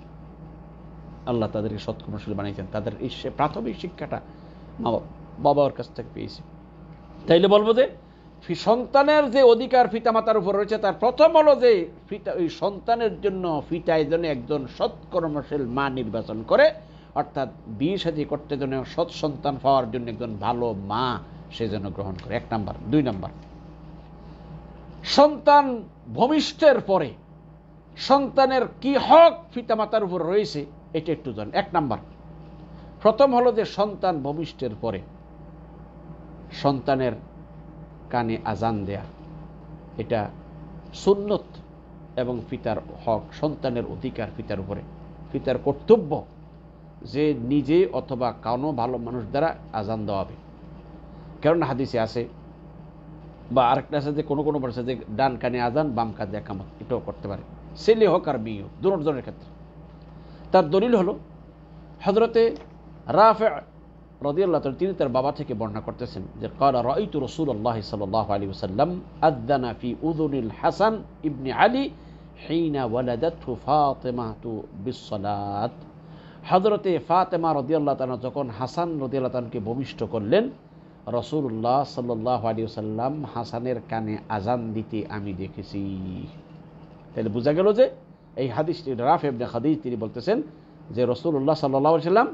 [SPEAKER 1] আল্লাহ তাদেরকে সৎকর্মশীল বানিয়েছেন। তাদের এই প্রাথমিক শিক্ষাটা মা বাবার কাছ থেকে পেয়েছে। তাইলে বলবো যে সন্তানের যে অধিকার পিতামাতার উপর রয়েছে, তার প্রথম হলো যে ওই সন্তানের জন্য পিতায় যেন একজন সৎকর্মশীল মা নির্বাচন করে, অর্থাৎ বিয়ে শাদী করতে জন্য সৎ সন্তান পাওয়ার জন্য একজন ভালো মা সে যেন গ্রহণ করে, 1 নাম্বার। 2 নাম্বার, সন্তান ভূমিষ্ঠের পরে সন্তানের কি হক পিতামাতার উপর রয়েছে এটা একটু জান। 1 নাম্বার, প্রথম হলো যে সন্তান ভূমিষ্ঠের পরে সন্তানের কানে আজান দেয়া, এটা সুন্নত এবং পিতার হক, সন্তানের অধিকার পিতার উপরে। পিতার কর্তব্য যে নিজে অথবা কোনো ভালো মানুষ দ্বারা আজান দেওয়াবে। কারণ হাদিসে আছে, বা আরেকটা আছে যে কোনো কোনো বলছে যে ডান কানে আজান, বাম কানে একামত, এটাও করতে পারে, ছেলে হোক আর মেয়ে হোক, দুজনের ক্ষেত্রে। তার দলিল হলো হযরতে রাফি রাদিয়াল্লাহু তাআলা, তিনি তার বাবা থেকে বর্ণনা করতেছেন যে ক্বালা রাআইতু রাসূলুল্লাহ সাল্লাল্লাহু আলাইহি ওয়াসাল্লাম আযানা ফি উযুনিল হাসান ইবনে আলী হিনা ওয়ালাদাতহু ফাতিমাতু বিসসালাত। হযরতে ফাতেমা রাদিয়াল্লাহু তাআলা যখন হাসান রাদিয়াল্লাহু তাআলাকে ভূমিষ্ঠ করলেন, রাসূলুল্লাহ সাল্লাল্লাহু আলাইহি ওয়াসাল্লাম হাসানের কানে আজান দিতে আমি দেখেছি। তাহলে বোঝা গেল যে এই হাদিসটি রাফি ইবনে খাদিজ তিনি বলতেছেন যে রাসূলুল্লাহ সাল্লাল্লাহু আলাইহি ওয়াসাল্লাম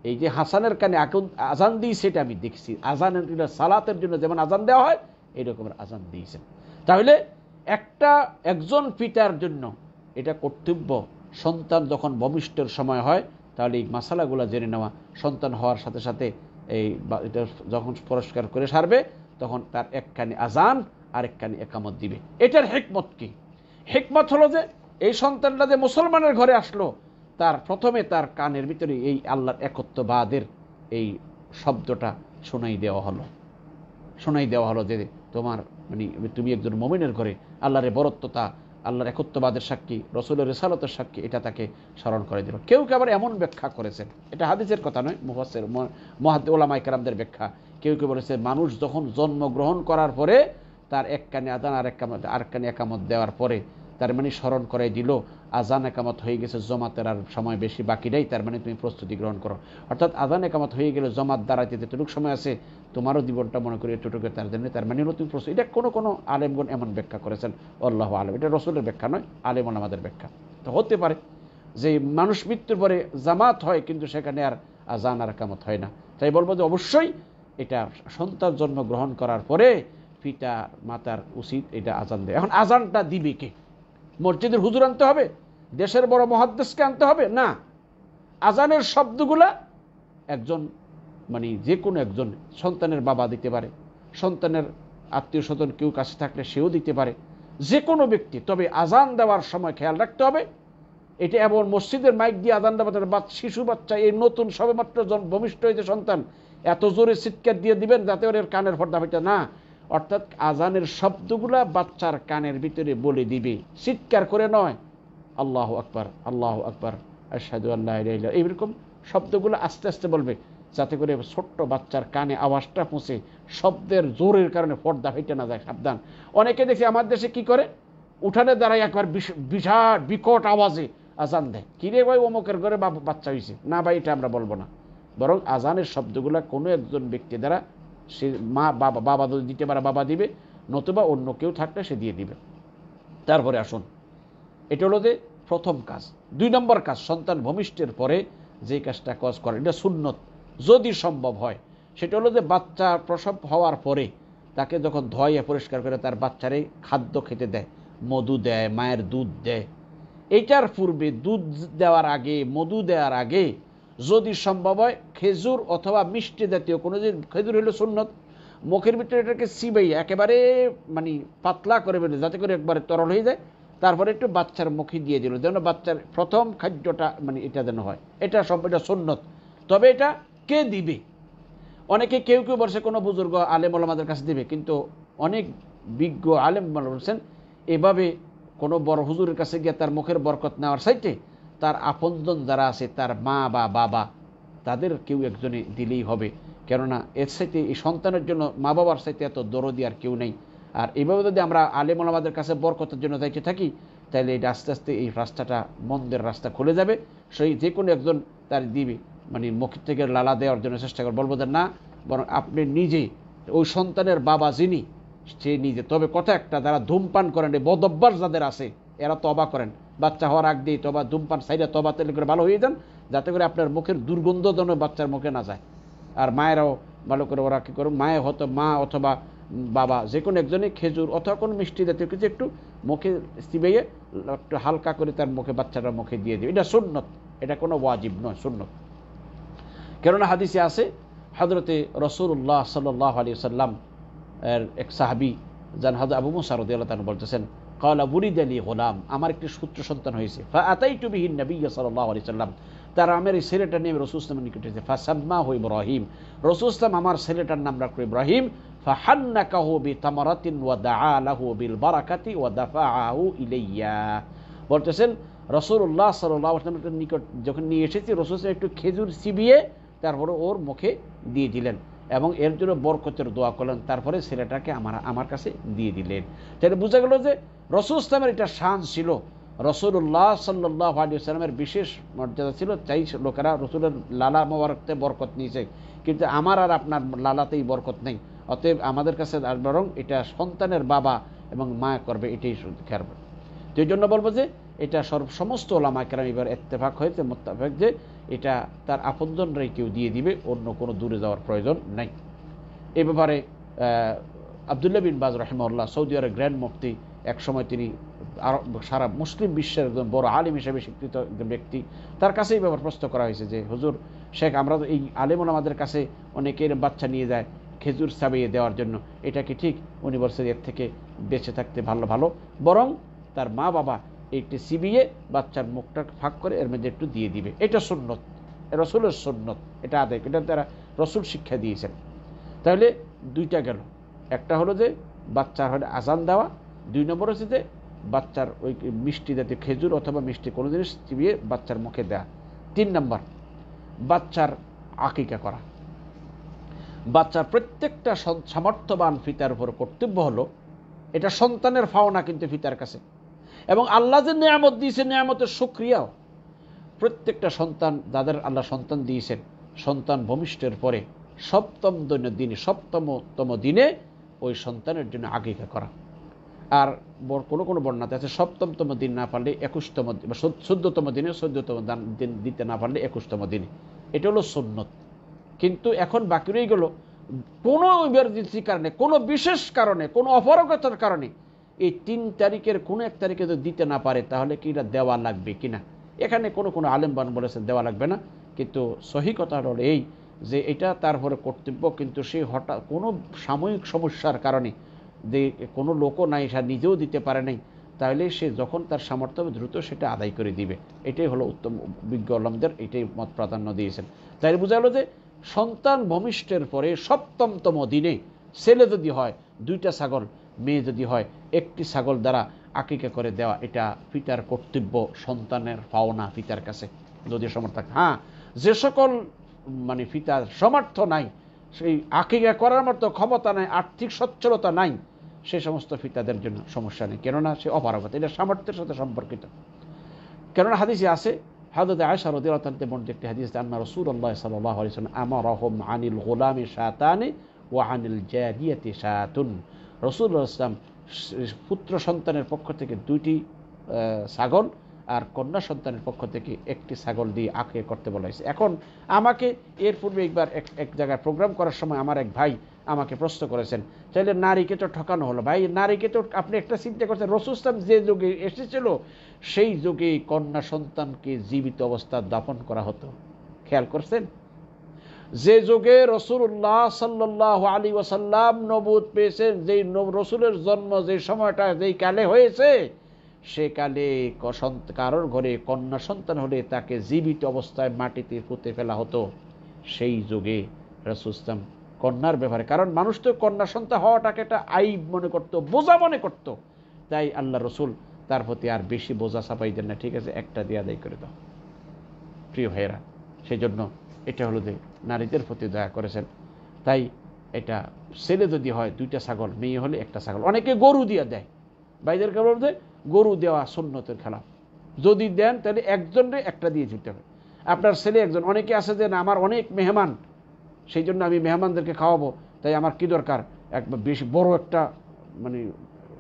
[SPEAKER 1] এই যে হাসানের কানে আজান দিয়েছে এটা আমি দেখছি, আজানের জন্য সালাতের জন্য যেমন আজান দেওয়া হয় এই রকমের আজান দিয়েছেন। তাহলে একজন পিতার জন্য এটা কর্তব্য, সন্তান যখন ভূমিষ্ঠের সময় হয় তাহলে এই মাসালাগুলো জেনে নেওয়া, সন্তান হওয়ার সাথে সাথে এটা যখন পুরস্কার করে সারবে তখন তার এক কানে আজান আর এক কানে একামত দিবে। এটার হিকমত কি? হিকমত হলো যে এই সন্তানটা যে মুসলমানের ঘরে আসলো, তার প্রথমে তার কানের ভিতরে এই আল্লাহর একত্ববাদের এই শব্দটা শোনাই দেওয়া হলো যে তোমার তুমি একজন মুমিনের ঘরে আল্লাহর বরত্বতা, আল্লাহর একত্ববাদের সাক্ষী, রসুলের রিসালাতের সাক্ষী, এটা তাকে স্মরণ করে দিল। কেউ আবার এমন ব্যাখ্যা করেছেন, এটা হাদিসের কথা নয়, মুফাসসির ওলামায়ে কেরামদের ব্যাখ্যা। কেউ বলেছে মানুষ যখন জন্মগ্রহণ করার পরে তার এক কানে আজান আর এক কানে একামত দেওয়ার পরে তার স্মরণ করাই দিল আজান একামত হয়ে গেছে, জমাতের আর সময় বেশি বাকি নেই, তার তুমি প্রস্তুতি গ্রহণ করো। অর্থাৎ আজান একামত হয়ে গেলে জমাত দাঁড়াইতে যেটুকু সময় আছে তোমারও জীবনটা মনে করি এটুকু তার জন্য, তার নতুন প্রস্তুতি। এটা কোনো আলেমগণ এমন ব্যাখ্যা করেছেন, আল্লাহু আলেম। এটা রসুলের ব্যাখ্যা নয়, আলেম ওলামাদের ব্যাখ্যা। তো হতে পারে যে মানুষ মৃত্যুর পরে জামাত হয় কিন্তু সেখানে আর আজান আর একামত হয় না। তাই বলবো যে অবশ্যই এটা সন্তান জন্মগ্রহণ করার পরে পিতা মাতার উচিত এটা আজান দেয়। এখন আজানটা দিবে কে? মসজিদের হুজুর আনতে হবে? দেশের বড় মুহাদ্দিসকে আনতে হবে? না, আজানের শব্দগুলা একজন যে কোনো একজন, সন্তানের বাবা দিতে পারে, সন্তানের আত্মীয় স্বজন কেউ কাছে থাকলে সেও দিতে পারে, যে কোনো ব্যক্তি। তবে আজান দেওয়ার সময় খেয়াল রাখতে হবে এটা এমন মসজিদের মাইক দিয়ে আজান দেওয়া শিশু বাচ্চা এই নতুন সবেমাত্র ভূমিষ্ঠ হয়েছে সন্তান, এত জোরে চিৎকার দিয়ে দিবেন যাতে ওর কানের পর্দা ফেটে না। অর্থাৎ আজানের শব্দগুলা বাচ্চার কানের ভিতরে বলে দিবে, চিৎকার করে নয়। আল্লাহু আকবার, আল্লাহু আকবার, আশহাদু আল্লা ইলাহা ইল্লাল্লাহ, এইরকম শব্দগুলো আস্তে আস্তে বলবে যাতে করে ছোট্ট বাচ্চার কানে আওয়াজটা পৌঁছে, শব্দের জোরের কারণে পর্দা ফেটে না যায়। সাবধান। অনেকে দেখি আমার দেশে কি করে, উঠানে দাঁড়ায় একবার বিরাট বিকট আওয়াজে আজান দেয়। কিরে ভাই অমুকের ঘরে বাচ্চা হয়েছে, না ভাই এটা আমরা বলবো না। বরং আজানের শব্দগুলা কোনো একজন ব্যক্তি দ্বারা, সে মা বাবা দিতে পারে বাবা দিবে, নতুবা অন্য কেউ থাকলে সে দিয়ে দিবে। তারপরে আসুন, এটা হলো যে প্রথম কাজ। 2 নম্বর কাজ, সন্তান ভূমিষ্ঠের পরে যে কাজটা কাজ করে এটা সুন্নত যদি সম্ভব হয়, সেটা হলো যে বাচ্চা প্রসব হওয়ার পরে তাকে যখন ধোয়াইয়া পরিষ্কার করে তার বাচ্চারে খাদ্য খেতে দেয়, মধু দেয়, মায়ের দুধ দেয়। এইটার পূর্বে দুধ দেওয়ার আগে, মধু দেওয়ার আগে যদি সম্ভব হয় খেজুর অথবা মিষ্টি জাতীয় কোনো, যে খেজুর হলো সুন্নত, মুখের ভিতরে এটাকে চিবাই একেবারে পাতলা করে ফেলে যাতে করে একবারে তরল হয়ে যায়, তারপরে একটু বাচ্চার মুখে দিয়ে দিল যেন বাচ্চার প্রথম খাদ্যটা এটা যেন হয়। এটা সুন্নত। তবে এটা কে দিবে? অনেকে কেউ বলছে কোনো বুজুর্গ আলেম ওলামাদের কাছে দিবে, কিন্তু অনেক বিজ্ঞ আলেম বলছেন এভাবে কোনো বড় হুজুরের কাছে গিয়ে তার মুখের বরকত নেওয়ার চাইতে তার আপনজন যারা আছে, তার মা বা বাবা, তাদের কেউ একজনে দিলেই হবে। কেননা এর সাথে এই সন্তানের জন্য মা বাবার সাথে এত দরদি আর কেউ নেই। আর এইভাবে যদি আমরা আলেম ওলামাদের কাছে বরকতের জন্য যাইতে থাকি তাহলে এটা আস্তে আস্তে এই রাস্তাটা, মন্দের রাস্তা খুলে যাবে। সেই যে কোনো একজন তার দিবে, মুখ থেকে লালা দেওয়ার জন্য চেষ্টা করে, বলবো যে না, বরং আপনি নিজে ওই সন্তানের বাবা যিনি, সে নিজে। তবে কথা একটা, যারা ধূমপান করেন, বদঅভ্যাস যাদের আছে, এরা তবা করেন, বাচ্চা হওয়ার আগ দিয়ে তবা, ধূমপান সাইডে তবা তেলে করে ভালো হয়ে যান, যাতে করে আপনার মুখের দুর্গন্ধ যেন বাচ্চার মুখে না যায়। আর মায়েরাও ভালো করে, ওরা কী করুন, মায়ে হয়তো মা অথবা বাবা যে কোনো একজনে খেজুর অথবা কোনো মিষ্টি জাতীয় কিছু একটু মুখে চিবাইয়ে একটু হালকা করে তার মুখে, বাচ্চাটার মুখে দিয়ে দিবে। এটা সুন্নত, এটা কোনো ওয়াজিব নয়, সুন্নত। কেননা হাদিসে আছে, হযরতে রাসূলুল্লাহ সাল্লাল্লাহু আলাইহি ওয়াসাল্লাম এর এক সাহাবী যান হযরত আবু মুসা রাদিয়াল্লাহু তাআলা বলতেছেন, ক্বালা বুলিদা লি গোলাম, আমার একটি পুত্র সন্তান হয়েছে। ফাআতাইতু বিহি নবী সাল্লাল্লাহু আলাইহি ওয়াসাল্লাম, তার আমার এই ছেলেটা নিয়ে রাসূল সাল্লাল্লাহু আলাইহি ওয়াসাল্লামের নিকট এসেছে। ফাসাম্মাহু ইব্রাহিম, রাসূল সাল্লাল্লাহু আমার ছেলেটার নাম রাখলো ইব্রাহিম। ফাহান্নাকাহু বিতামারাতিন ওয়া দাআ লাহু বিল বারাকাতি ওয়া দাফাআহু ইলাইয়া। বলতেছেন রাসূলুল্লাহ সাল্লাল্লাহু আলাইহি ওয়াসাল্লামের নিকট যখন নিয়ে এসেছি, রাসূল সাল্লাল্লাহু একটু খেজুর চিবিয়ে তারপরে ওর মুখে দিয়ে দিলেন এবং এর জন্য বরকতের দোয়া করলেন, তারপরে ছেলেটাকে আমার কাছে দিয়ে দিলেন। তাহলে বোঝা গেল যে রাসূল সাল্লাল্লাহু এটা শান ছিল, রাসূলুল্লাহ সাল্লাল্লাহু আলাইহি ওয়াসাল্লামের বিশেষ মর্যাদা ছিল। তাই লোকেরা রাসূলের লালা মোবারকতে বরকত নিয়েছে, কিন্তু আমার আর আপনার লালাতেই বরকত নেই। অতএব আমাদের কাছে বরং এটা সন্তানের বাবা এবং মা করবে, এটাই খেয়াল। তো এই জন্য বলবো যে এটা সমস্ত ওলামা কেরাম এবার ইত্তেফাক হয়েছে, মোত্তাফাক, যে এটা তার আপনজনরাই কেউ দিয়ে দিবে, অন্য কোনো দূরে যাওয়ার প্রয়োজন নাই। এ ব্যাপারে আবদুল্লাহ বিন বাজ রাহিমাহুল্লাহ, সৌদি আরবের গ্র্যান্ড মুফতি, একসময় তিনি সারা মুসলিম বিশ্বের একজন বড় আলিম হিসেবে স্বীকৃত একজন ব্যক্তি, তার কাছে এই ব্যাপার প্রশ্ন করা হয়েছে যে হুজুর শেখ, আমরা তো এই আলেম ওলামাদের কাছে অনেকের বাচ্চা নিয়ে যায় খেজুর চাবিয়ে দেওয়ার জন্য, এটা কি ঠিক? উনি বলছেন এর থেকে বেঁচে থাকতে ভালো, বরং তার মা বাবা একটি চিবিয়ে বাচ্চার মুখটা ফাঁক করে এর মধ্যে একটু দিয়ে দিবে, এটা সুন্নত, রসুলের সুন্নত, এটা আদায়, এটা তারা রসুল শিক্ষা দিয়েছেন। তাহলে দুইটা গেল, একটা হলো যে বাচ্চার হলে আজান দেওয়া, 2 নম্বর হচ্ছে যে বাচ্চার ওই মিষ্টি জাতীয় খেজুর অথবা মিষ্টি কোনো জিনিস চিবিয়ে বাচ্চার মুখে দেওয়া। 3 নম্বর বাচ্চার আকিকা করা। বাচ্চার প্রত্যেকটা সামর্থ্যবান পিতার উপর কর্তব্য হলো, এটা সন্তানের পাওনা কিন্তু পিতার কাছে, এবং আল্লাহ যে নিয়ামত দিয়েছে নিয়ামতের শুকরিয়াও। প্রত্যেকটা সন্তান, যাদের আল্লাহ সন্তান দিয়েছেন, সন্তান ভূমিষ্ঠের পরে 7তম দিনে ওই সন্তানের জন্য আকিকা করা। আর কোনো বর্ণনাতে আছে 7তম দিন না পারলে 21তম বা 14তম দিনে, 14তম দিন দিতে না পারলে 21তম দিনে, এটা হলো সুন্নত। কিন্তু এখন বাকি রয়ে গেল কোনো ইমার্জেন্সি কারণে, কোনো বিশেষ কারণে, কোনো অপারগতার কারণে এই 3 তারিখের কোনো 1 তারিখে যদি দিতে না পারে, তাহলে কি এটা দেওয়া লাগবে কিনা? এখানে কোনো আলেমবান বলেছেন দেওয়া লাগবে না, কিন্তু সহি কথা হলো এই যে এটা তার উপরে কর্তব্য, কিন্তু সে হঠাৎ কোনো সাময়িক সমস্যার কারণে যে কোনো লোকও নাই, সে নিজেও দিতে পারে নাই, তাহলে সে যখন তার সামর্থ্য হবে দ্রুত সেটা আদায় করে দিবে। এটাই হলো উত্তম, বিজ্ঞ আলেমদের এটাই মত প্রাধান্য দিয়েছেন। তাই বোঝা গেল যে সন্তান ভূমিষ্ঠের পরে 7তম দিনে ছেলে যদি হয় 2টা ছাগল, মেয়ে যদি হয় 1টি ছাগল দ্বারা আকিকা করে দেওয়া, এটা পিতার কর্তব্য, সন্তানের পাওনা পিতার কাছে যদি সমর্থ থাকে। হ্যাঁ, যে সকল পিতার সামর্থ্য নাই, সেই আকিকা করার মতো ক্ষমতা নাই, আর্থিক সচ্ছলতা নাই, সে সমস্ত পিতাদের জন্য সমস্যা নেই, কেননা সে অপারগতা, এটা সামর্থ্যের সাথে সম্পর্কিত। কেননা হাদিসে আছে, হযরত আয়েশা রাদিয়াল্লাহু তাআলা বর্ণিত একটি হাদিস, আন্না রাসূলুল্লাহ সাল্লাল্লাহু আলাইহি ওয়াসাল্লাম আমারাহুম আনিল গোলামি শাতানি ওয়া আনিল জারিয়াতি শাতুন। রাসূলুল্লাহ সাল্লাল্লাহু আলাইহি ওয়াসাল্লাম পুত্র সন্তানের পক্ষ থেকে 2টি ছাগল আর কন্যা সন্তানের পক্ষ থেকে 1টি ছাগল দিয়ে আকিকা করতে বলা হয়েছে। এখন আমাকে এর পূর্বে একবার এক জায়গায় প্রোগ্রাম করার সময় আমার এক ভাই আমাকে প্রশ্ন করেছেন, তাহলে নারীকে তো ঠকানো হলো। ভাই, নারীকে তো আপনি একটা চিন্তা করছেন, রাসূল সাল্লাল্লাহু আলাইহি ওয়াসাল্লাম যে যুগে এসেছিল সেই যুগে কন্যা সন্তানকে জীবিত অবস্থায় দাফন করা হতো। খেয়াল করছেন? যে যুগে রাসূলুল্লাহ সাল্লাল্লাহু আলাইহি ওয়াসাল্লাম নবুয়ত পেয়েছেন, যেই রাসূলের জন্ম যে সময়টা যেই কালে হয়েছে, সে কালে কারোর ঘরে কন্যা সন্তান হলে তাকে জীবিত অবস্থায় মাটিতে পুঁতে ফেলা হতো। সেই যুগে রাসূল সাল্লাল্লাহু আলাইহি ওয়াসাল্লাম কন্যার ব্যাপারে, কারণ মানুষ তো কন্যা সন্তান হওয়াটাকে একটা আইব মনে করত, বোঝা মনে করত, তাই আল্লাহ রসুল তার প্রতি আর বেশি বোঝা চাপাই দেন না, ঠিক আছে একটা দিয়ে আদায় করে দাও। প্রিয় ভাইয়েরা, সেই জন্য এটা হলো যে নারীদের প্রতি দয়া করেছেন। তাই এটা ছেলে যদি হয় 2টা ছাগল, মেয়ে হলে 1টা ছাগল। অনেকে গরু দিয়ে দেয়, ভাইদের খবর যে গরু দেওয়া সুন্নতের খেলাফ। যদি দেন তাহলে একজনরে 1টা দিয়ে দিতে হবে। আপনার ছেলে একজন, অনেকে আছে যে না আমার অনেক মেহমান, সেই জন্য আমি মেহমানদেরকে খাওয়াবো, তাই আমার কি দরকার একবার বেশি বড় একটা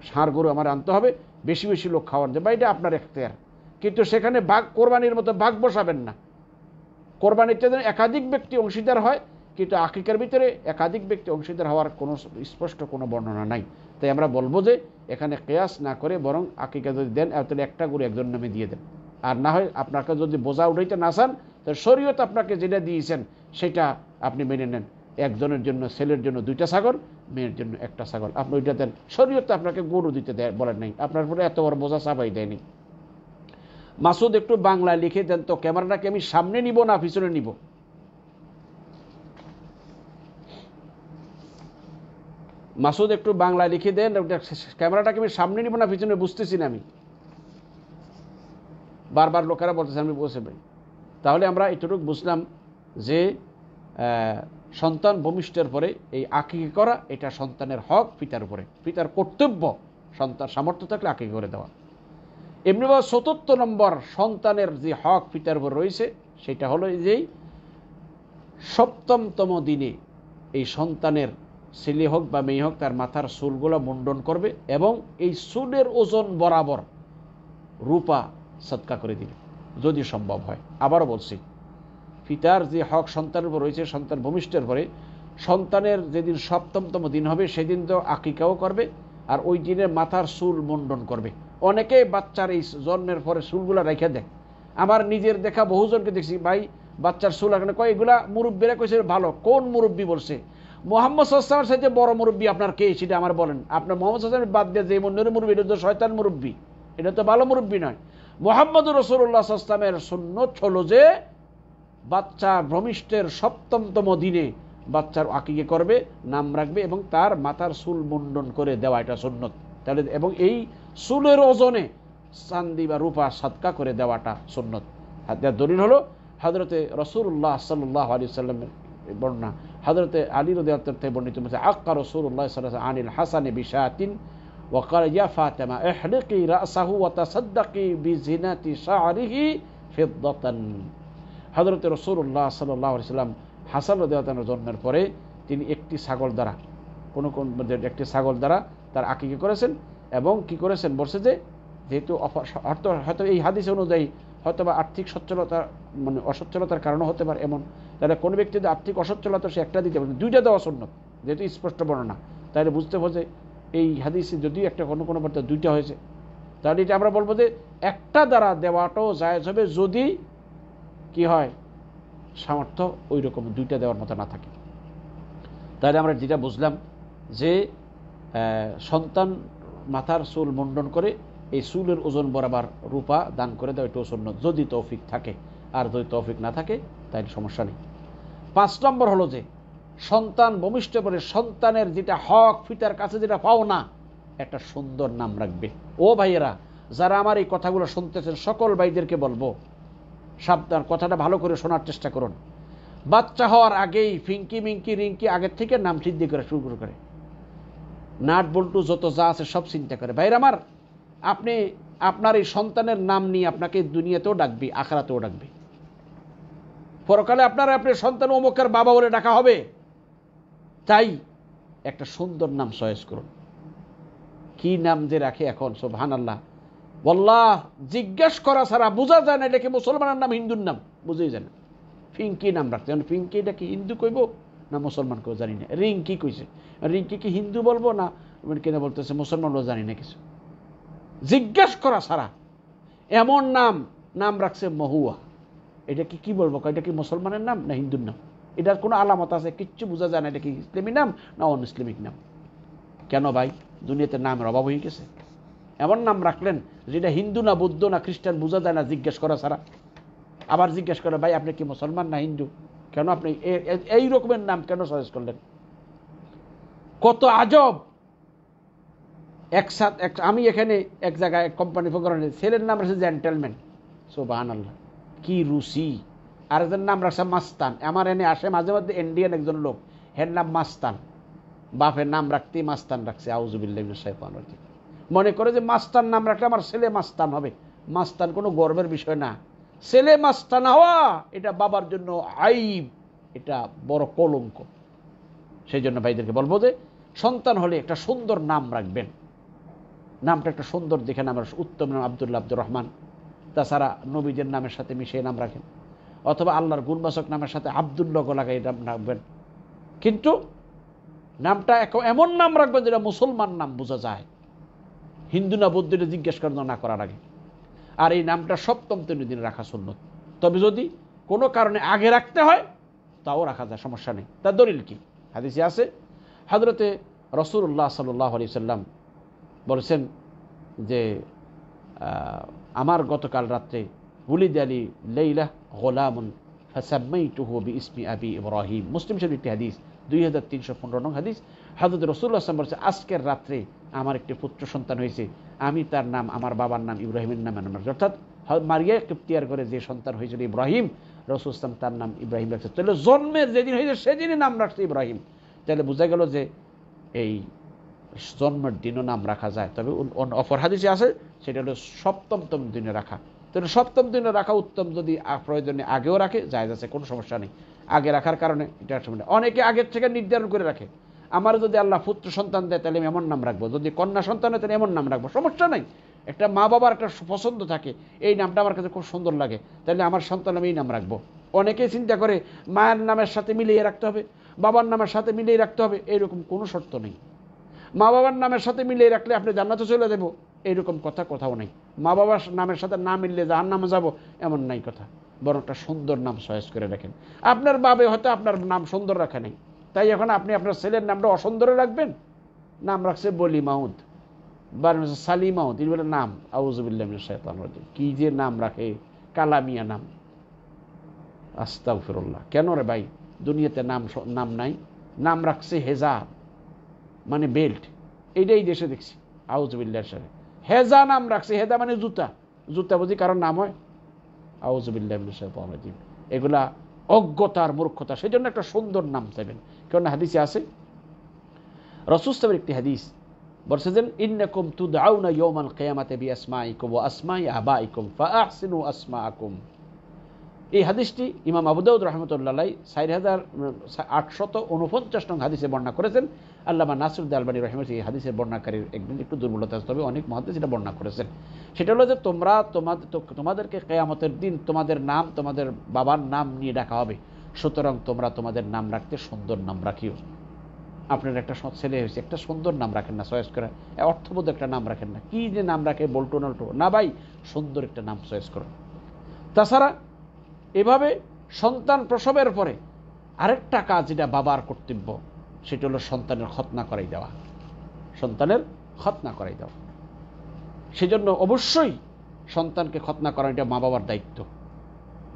[SPEAKER 1] ষাঁড় গরু আমার আনতে হবে, বেশি বেশি লোক খাওয়ার দেবে, এটা আপনার এখতিয়ার। কিন্তু সেখানে কোরবানির মতো ভাগ বসাবেন না। কোরবানিতে যেন একাধিক ব্যক্তি অংশীদার হয়, কিন্তু আকিকার ভিতরে একাধিক ব্যক্তি অংশীদার হওয়ার কোনো স্পষ্ট কোনো বর্ণনা নাই। তাই আমরা বলবো যে এখানে কিয়াস না করে বরং আকিকা যদি দেন তাহলে 1টা গরু একজন নামে দিয়ে দেন। আর না হয় আপনাকে যদি বোঝা উঠাইতে না চান, তো শরীয়ত আপনাকে যেটা দিয়েছেন সেটা আপনি মেনে নেন। একজনের জন্য, ছেলের জন্য 2টা ছাগল, মেয়ের জন্য 1টা ছাগল, আপনি ওইটা দেন। শরীয়ত আপনাকে গরু দিতে বলেন নাই, আপনার উপরে এত বড় বোঝা চাপাই দেয়নি। মাসুদ একটু বাংলায় লিখে দেন তো, ক্যামেরাটাকে আমি সামনে নিব না পিছনে নিব? মাসুদ একটু বাংলায় লিখে দেন, ক্যামেরাটাকে আমি সামনে নিব না পিছনে, বুঝতেছি না আমি। বারবার লোকেরা বলতেছে, আমি বসে ভাই। তাহলে আমরা এতটুকু বুঝলাম যে সন্তান ভূমিষ্ঠের পরে এই আকিকা করা, এটা সন্তানের হক পিতার উপরে, পিতার কর্তব্য সন্তান সামর্থ্য থাকলে আকিকা করে দেওয়া। এমনিভাবে ৭৪ নম্বর সন্তানের যে হক পিতার উপর রয়েছে, সেটা হলো যেই ৭তম দিনে এই সন্তানের ছেলে হোক বা মেয়ে হোক তার মাথার চুলগুলো মুন্ডন করবে, এবং এই চুলের ওজন বরাবর রূপা সদকা করে দিবে যদি সম্ভব হয়। আবারও বলছি, পিতার যে হক সন্তানের উপর রয়েছে, সন্তান ভূমিষ্ঠের পরে সন্তানের যেদিন ৭ম দিন হবে সেদিন তো আকিকাও করবে, আর ওই দিনের মাথার চুল মুন্ডন করবে। অনেকে বাচ্চার এই জন্মের পরে চুলগুলা রেখে দেয়। আমার নিজের দেখা বহুজনকে দেখছি, ভাই বাচ্চার চুল এখানে কয়, এগুলা মুরব্বীরা কইছে ভালো। কোন মুরব্বী বলছে? মোহাম্মদ সাল্লাল্লাহু আলাইহি ওয়াসাল্লামের সাথে বড় মুরব্বী আপনার কে সেটা আমার বলেন। আপনার মোহাম্মদ সাল্লাল্লাহু আলাইহি ওয়াসাল্লাম বাদ দিয়ে যে মন্দিরের মুরব্বী, এটা তো শয়তান মুরব্বী, এটা তো ভালো মুরব্বী নয়। মুহাম্মদুর রাসূলুল্লাহ সাল্লাল্লাহু আলাইহি ওয়াসাল্লামের সুন্নত হলো যে বাচ্চা ভূমিষ্ঠের ৭ম দিনে বাচ্চার আকিকা করবে, নাম রাখবে এবং তার মাথার চুল মুন্ডন করে দেওয়া, এটা সুন্নত। তাহলে এবং এই চুলের ওজনে চাঁদি বা রূপা সদকা করে দেওয়াটা সুন্নত। হাদিসের দলিল হলো হযরতে রাসূলুল্লাহ সাল্লাল্লাহু আলাইহি ওয়াসাল্লামের বর্ণনা, হযরতে আলী রাদিয়াল্লাহু আনহু থেকে বর্ণিত হয়েছে, আক্কা রাসূলুল্লাহ সাল্লাল্লাহু আলাইহি ওয়াসাল্লাম আনিল হাসান বিশাতিন ওয়া ক্বালা ইয়া ফাতিমা ইহলিকি রাসাহু ওয়া তাসাদ্দাকি বিজিনাতি শা'রিহি ফিদ্দাতান। হযরতে রাসূলুল্লাহ সাল্লাল্লাহু আলাইহি ওয়াসাল্লাম হাসান রাদিয়াল্লাহু আনহু জন্মের পরে তিনি একটি ছাগল দ্বারা একটি ছাগল দ্বারা তার আকিকা করেছেন এবং কি করেছেন বলছে যে, যেহেতু হয়তো এই হাদিস অনুযায়ী হয়তো বা আর্থিক সচ্ছলতা মানে অসচ্ছলতার কারণে হতে পারে এমন, তাহলে কোনো ব্যক্তি যদি আর্থিক অসচ্ছলতা সে একটা দিতে পারে, দুইটা দেওয়া সুন্নত, যেহেতু স্পষ্ট বর্ণনা, তাহলে বুঝতে হবে যে এই হাদিসে যদিও একটা কোনো কোনো বার্তা দুইটা হয়েছে, তাহলে এটা আমরা বলবো যে একটা দ্বারা দেওয়াটাও জায়েজ হবে যদি কি হয় সামর্থ্য ওই রকম দুইটা দেওয়ার মতো না থাকে। তাহলে আমরা যেটা বুঝলাম যে সন্তান মাথার চুল মুন্ডন করে এই চুলের ওজন বরাবর রূপা দান করে দেওয়া, এটাও সুন্নত যদি তৌফিক থাকে, আর যদি তৌফিক না থাকে তাহলে সমস্যা নেই। ৫ নম্বর হলো যে সন্তান ভূমিষ্ঠ পরে সন্তানের যেটা হক, পিতার কাছে যেটা পাও না, একটা সুন্দর নাম রাখবে। ও ভাইয়েরা, যারা আমার এই কথাগুলো শুনতেছেন সকল ভাইদেরকে বলবো, সাবধান, কথাটা ভালো করে শোনার চেষ্টা করুন। বাচ্চা হওয়ার আগেই ফিঙ্কি মিঙ্কি রিঙ্কি আগের থেকে নাম সিদ্ধি করে শুরু করে, নাট বল্টু যত যা আছে সব চিন্তা করে। ভাইরা আমার, আপনি আপনার এই সন্তানের নাম নিয়ে আপনাকে দুনিয়াতেও ডাকবে, আখিরাতেও ডাকবে। পরকালে আপনার সন্তান অমুকের বাবা বলে ডাকা হবে। তাই একটা সুন্দর নাম চয়েস করুন। কি নাম যে রাখে এখন, সুবহানাল্লাহ, ওয়াল্লাহ জিজ্ঞেস করা ছাড়া বোঝা যায় না এটা কি মুসলমানের নাম হিন্দুর নাম, বুঝেই যায় না। ফিঙ্কি নাম রাখতে, ফিঙ্কি এটা কি হিন্দু কইব না মুসলমান কেউ জানি না। রিঙ্কি কইছে, রিঙ্কি কি হিন্দু বলবো না কেন বলতেছে মুসলমানও জানি না কিছু, জিজ্ঞেস করা ছাড়া এমন নাম রাখছে মহুয়া। এটা কি বলবো, এটা কি মুসলমানের নাম না হিন্দুর নাম? এটার কোনো আলামত আছে? কিচ্ছু বোঝা যায় না এটা কি ইসলামী নাম না অন ইসলামিক নাম। কেন ভাই, দুনিয়াতে নামের অভাব হয়ে গেছে। এমন নাম রাখলেন যেটা হিন্দু না বৌদ্ধ না খ্রিস্টান বোঝা যায় না জিজ্ঞেস করা ছাড়া। আবার জিজ্ঞেস করে, ভাই আপনি কি মুসলমান না হিন্দু, কেন আপনি এই রকমের নাম কেন চয়েস করলেন? কত আজব। আমি এখানে এক জায়গায় এক কোম্পানি প্রোগ্রামে ছেলের নাম রাখছে জেন্টেলম্যান, সুবহানাল্লাহ, কি রুচি। আর একজন নাম রাখছে মাস্তান। আমার এনে আসে মাঝে মধ্যে ইন্ডিয়ান একজন লোক, হের নাম মাস্তান, বাপের নাম রাখতেই মাস্তান রাখছে, আউযুবিল্লাহি মিনাশ শাইতানির রাজিম। মনে করে যে মাস্তান নাম রাখলে আমার ছেলে মাস্তান হবে। মাস্তান কোনো গর্বের বিষয় না। ছেলে মাস্তান হওয়া এটা বাবার জন্য আইব, এটা বড় কলঙ্ক। সেই জন্য ভাইদেরকে বলবো যে সন্তান হলে একটা সুন্দর নাম রাখবেন। নামটা একটা সুন্দর দেখে নাম, উত্তম নাম আব্দুল্লাহ, আব্দুর রহমান। তাছাড়া নবীদের নামের সাথে মিশিয়ে নাম রাখেন, অথবা আল্লাহর গুণবাচক নামের সাথে আব্দুল্লাহ লাগাই নাম রাখবেন। কিন্তু নামটা এমন নাম রাখবেন যেটা মুসলমান নাম বোঝা যায়, হিন্দু না বৌদ্ধ জিজ্ঞেস না করার আগে। আর এই নামটা ৭ম দিনে রাখা সুন্নত। তবে যদি কোনো কারণে আগে রাখতে হয় তাও রাখা যায়, সমস্যা নেই। তার দলিল কি? হাদিসে আছে, হযরতে রাসূলুল্লাহ সাল্লাল্লাহু আলাইহি ওয়াসাল্লাম বলেছেন যে আমার গতকাল রাত্রে উলিদা লি লাইলা গোলামুন ফাসাম্মাইতুহু বিইসমি আবি ইব্রাহিম। মুসলিম শরীফ একটি হাদিস, 2315 নং হাদিস। হযরত রাসূলুল্লাহ সাল্লাল্লাহু আলাইহি ওয়াসাল্লাম বলেছেন, আজকের রাত্রে আমার একটি পুত্র সন্তান হয়েছে, আমি তার নাম আমার বাবার নাম ইব্রাহিমের নামে নাম রাখছি। অর্থাৎ মারিয়া কিপ্তিয়ার করে যে সন্তান হয়েছিল ইব্রাহিম, রাসূল সাল্লাল্লাহু আলাইহি ওয়াসাল্লাম তার নাম ইব্রাহিম রাখছে। তাহলে জন্মের যেদিন হয়েছে সেদিনই নাম রাখছে ইব্রাহিম। তাহলে বোঝা গেল যে এই জন্মের দিনও নাম রাখা যায়। তবে অপর হাদিসে আছে সেটা হলো ৭ম দিনে রাখা। তাহলে ৭ম দিনে রাখা উত্তম, যদি প্রয়োজনে আগেও রাখে জায়েজ আছে, কোনো সমস্যা নেই। আগে রাখার কারণে এটা সমস্যা। অনেকে আগের থেকে নির্ধারণ করে রাখে, আমার যদি আল্লাহ পুত্র সন্তান দেয় তাহলে আমি এমন নাম রাখবো, যদি কন্যা সন্তান হয় তাহলে এমন নাম রাখবো, সমস্যা নাই। একটা মা বাবার একটা পছন্দ থাকে, এই নামটা আমার কাছে খুব সুন্দর লাগে, তাহলে আমার সন্তান আমি এই নাম রাখবো। অনেকেই চিন্তা করে মায়ের নামের সাথে মিলিয়ে রাখতে হবে, বাবার নামের সাথে মিলিয়ে রাখতে হবে, এইরকম কোনো শর্ত নেই। মা বাবার নামের সাথে মিলিয়ে রাখলে আপনি জান্নাতে চলে দেবো, এইরকম কথা কোথাও নেই। মা বাবার নামের সাথে না মিললে জাহান্নামে যাব, এমন নাই কথা। বরং একটা সুন্দর নাম চয়েস করে রাখেন। আপনার বাবে হয়তো আপনার নাম সুন্দর রাখা নেই, তাই এখন আপনি আপনার ছেলের নামটা অসুন্দরে রাখবেন। নাম রাখছে বলি মাউদ বা সালি মাউদ, এই বলে নাম, আউযুবিল্লাহি মিনাশ শাইতানির রাজিম। কি যে নাম রাখে, কালামিয়া নাম, আস্তাগফিরুল্লাহ। কেন রে ভাই, দুনিয়াতে নাম নাই। নাম রাখছে হেজা, মানে বেল্ট, এইটাই দেশে দেখছি, আউযুবিল্লাহ। হেজা নাম রাখছে, হেজা মানে জুতা, জুতা বুঝি কারণ নাম হয়? আউযুবিল্লাহি মিনাশ শাইতানির রাজিম। এগুলা অজ্ঞতার মূর্খতা। সেই জন্য একটা সুন্দর নাম চাইবেন। কেন হাদিসে আছে, রাসূল সাল্লাল্লাহু আলাইহি একটি হাদিস বলছেন, ইন্নাকুম তুদআউনা ইয়াওমাল কিয়ামাতি বিআসমাইকুম ওয়া আসমাই আবাইকুম ফাআহসিনু আসমাআকুম। এই হাদিসটি ইমাম আবু দাউদ রাহমাতুল্লাহ আলাইহি 4849 নং হাদিসে বর্ণনা করেছেন। আল্লামা নাসিরুদ্দিন আলবানী রাহিমাহুল্লাহ এই হাদিসের বর্ণনাকারীর একটু দুর্বলতা আছে, তবে অনেক মুহাদ্দিস এটা বর্ণনা করেছেন। সেটা হলো যে তোমাদেরকে কিয়ামতের দিন তোমাদের নাম তোমাদের বাবার নাম নিয়ে ডাকা হবে, সুতরাং তোমরা তোমাদের নাম রাখতে সুন্দর নাম রাখিও। আপনার একটা ছেলে হয়েছে, একটা সুন্দর নাম রাখেন না চয়েস করে, অর্থবোধ একটা নাম রাখেন না, কি যে নাম রাখে বল্টু নল্টু না ভাই, সুন্দর একটা নাম চয়েস করুন। তাছাড়া এভাবে সন্তান প্রসবের পরে আরেকটা কাজ, যেটা বাবার কর্তব্য, সেটা হলো সন্তানের খতনা করাই দেওয়া, সন্তানের খতনা করাই দেওয়া। সেজন্য অবশ্যই সন্তানকে খতনা করা এটা মা বাবার দায়িত্ব।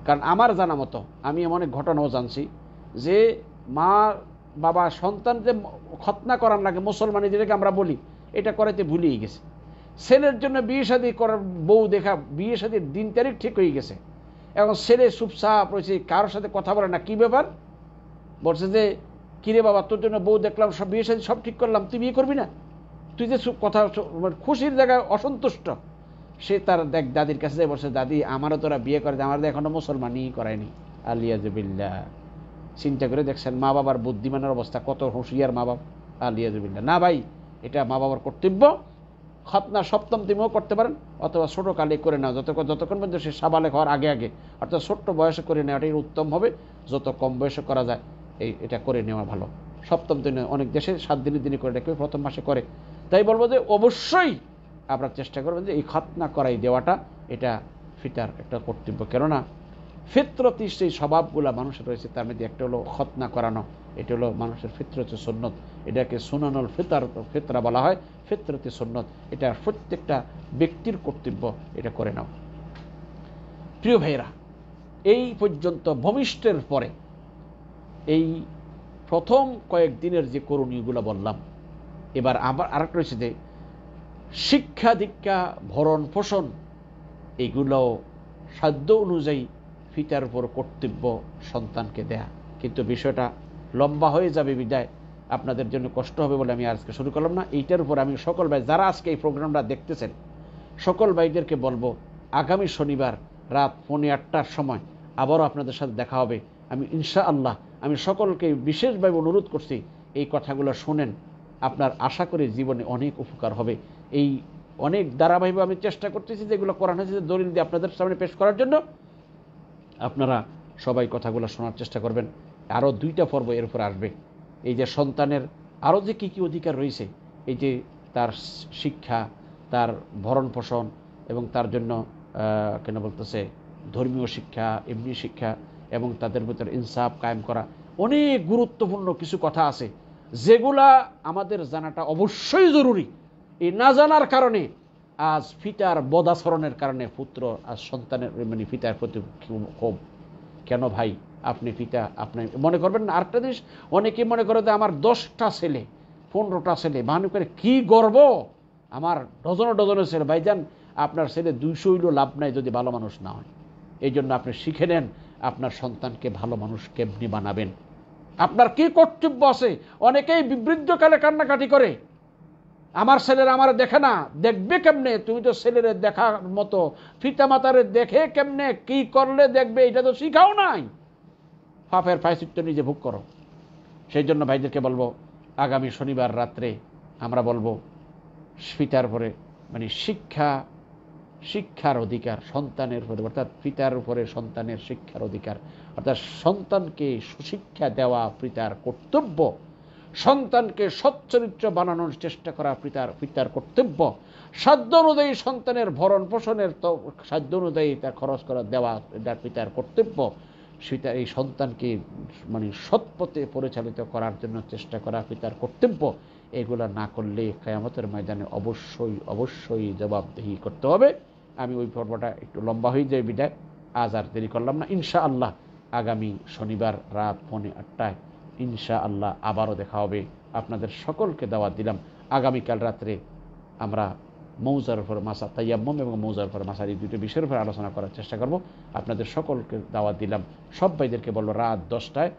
[SPEAKER 1] কারণ আমার জানা মতো আমি এমন অনেক ঘটনাও জানছি যে মা বাবা সন্তানকে খতনা করার লাগে, মুসলমানি যেটাকে আমরা বলি, এটা করাইতে ভুলিয়ে গেছে। ছেলের জন্য বিয়ে শাদী করার বউ দেখা, বিয়ে শাদীর দিন তারিখ ঠিক হয়ে গেছে, এখন ছেলে চুপচাপ রয়েছে, কারোর সাথে কথা বলে না। কি ব্যাপার? বলছে যে কিরে বাবা, তোর জন্য বউ দেখলাম, সব বিয়ে শাদী সব ঠিক করলাম, তুই বিয়ে করবি না? তুই যে কথা খুশির জায়গায় অসন্তুষ্ট। সে তার দেখ দাদির কাছে যাই বলছে, দাদি আমারও তোরা বিয়ে করে, আমার এখনো মুসলমানই করায়নি। আলিয়াজুবিল্লাহ। চিন্তা করে দেখছেন মা বাবার বুদ্ধিমানের অবস্থা, কত হুঁশিয়ার মা বাবা। আলিয়াজুবিল্লাহ। না ভাই, এটা মা বাবার কর্তব্য। খতনা সপ্তম দিনেও করতে পারেন, অথবা ছোটো কালে করে নেওয়া, যতক্ষণ পর্যন্ত সে সাবালেক হওয়ার আগে আগে, অর্থাৎ ছোট্ট বয়সে করে নেওয়াটাই উত্তম হবে। যত কম বয়সে করা যায় এটা করে নেওয়া ভালো। সপ্তম দিনে, অনেক দেশে 7 দিনের দিনে করে, কেউ প্রথম মাসে করে। তাই বলবো যে অবশ্যই আপনারা চেষ্টা করবেন যে এই খতনা করাই দেওয়াটা, এটা ফিতার একটা কর্তব্য। কেননা ফিতরতি সেই স্বভাবগুলো মানুষের রয়েছে, তার মধ্যে একটা হলো খতনা করানো। এটা হলো মানুষের ফিতরতি সুন্নত, এটাকে সুনানুল ফিতরা বলা হয়, ফিতরতি সুন্নত। এটা প্রত্যেকটা ব্যক্তির কর্তব্য, এটা করে নাও। প্রিয় ভাইরা, এই পর্যন্ত ভূমিষ্ঠের পরে এই প্রথম কয়েকদিনের যে করণীয়গুলো বললাম, এবার আবার আরেকটা রয়েছে যে শিক্ষা দীক্ষা ভরণ পোষণ, এইগুলো সাধ্য অনুযায়ী পিতার উপর কর্তব্য সন্তানকে দেয়া। কিন্তু বিষয়টা লম্বা হয়ে যাবে বিদায় আপনাদের জন্য কষ্ট হবে বলে আমি আজকে শুরু করলাম না। এইটার উপর আমি সকল ভাই যারা আজকে এই প্রোগ্রামটা দেখতেছেন, সকল ভাইদেরকে বলবো, আগামী শনিবার রাত 8:45 সময় আবারও আপনাদের সাথে দেখা হবে। আমি ইনশাআল্লাহ আমি সকলকে বিশেষভাবে অনুরোধ করছি, এই কথাগুলো শুনেন, আপনার আশা করি জীবনে অনেক উপকার হবে। এই অনেক ধারাবাহিকভাবে আমি চেষ্টা করতেছি যেগুলো কোরআন হাদিসের দলিল দিয়ে আপনাদের সামনে পেশ করার জন্য। আপনারা সবাই কথাগুলো শোনার চেষ্টা করবেন। আরও 2টা পর্ব এর উপর আসবে। এই যে সন্তানের আরও যে কী কী অধিকার রয়েছে, এই যে তার শিক্ষা, তার ভরণ পোষণ, এবং তার জন্য কেন বলতেছে ধর্মীয় শিক্ষা, এমনি শিক্ষা, এবং তাদের ভিতরে ইনসাফ কায়েম করা, অনেক গুরুত্বপূর্ণ কিছু কথা আছে যেগুলা আমাদের জানাটা অবশ্যই জরুরি। এই না জানার কারণে আজ পিতার বদাচরণের কারণে পুত্র আজ সন্তানের মানে পিতার প্রতি ক্ষোভ। কেন ভাই, আপনি পিতা, আপনি মনে করবেন না। আরেকটা জিনিস, অনেকে মনে করে যে আমার 10টা ছেলে 15টা ছেলে, বাহানি করে কি গর্ব, আমার ডজনের ছেলে। ভাইজান, আপনার ছেলে 200 হইলেও লাভ নাই যদি ভালো মানুষ না হয়। এই জন্য আপনি শিখে নেন আপনার সন্তানকে ভালো মানুষ কেমনি বানাবেন, আপনার কি কর্তব্য আছে। অনেকেই বিবৃদ্ধকালে কান্নাকাটি করে, আমার ছেলেরা আমার দেখে না, দেখবে কেমনে? তুমি তো ছেলেরে দেখার মতো পিতা মাতারে দেখে কেমনে কি করলে দেখবে, এটা তো শিখাও নাই। পাপের প্রায়শ্চিত্ত নিজে ভোগ করো। সেই জন্য ভাইদেরকে বলবো, আগামী শনিবার রাত্রে আমরা বলবো পিতার পরে মানে শিক্ষা শিক্ষার অধিকার সন্তানের উপরে, অর্থাৎ পিতার উপরে সন্তানের শিক্ষার অধিকার, অর্থাৎ সন্তানকে সুশিক্ষা দেওয়া পিতার কর্তব্য, সন্তানকে সচ্চরিত্র বানানোর চেষ্টা করা পিতার কর্তব্য, সাধ্য অনুযায়ী সন্তানের ভরণ পোষণের সাধ্য অনুযায়ী তার খরচ করা দেওয়া এটা পিতার কর্তব্য, সেটা এই সন্তানকে মানে সৎপথে পরিচালিত করার জন্য চেষ্টা করা পিতার কর্তব্য। এগুলা না করলে কিয়ামতের ময়দানে অবশ্যই অবশ্যই জবাবদিহি করতে হবে। আমি ওই পর্বটা একটু লম্বা হয়ে যায় বিদায়, আজ আর দেরি করলাম না। ইনশাআল্লাহ আগামী শনিবার রাত 8:30 ইনশাআল্লাহ আবারও দেখা হবে। আপনাদের সকলকে দাওয়াত দিলাম, আগামীকাল রাত্রে আমরা মৌজার উপর মাসা তায়াম্মুম এবং মৌজার উপর মাসার এই দুটো বিষয়ের উপর আলোচনা করার চেষ্টা করব। আপনাদের সকলকে দাওয়াত দিলাম। সব ভাইদেরকে বলবো রাত 10টায়,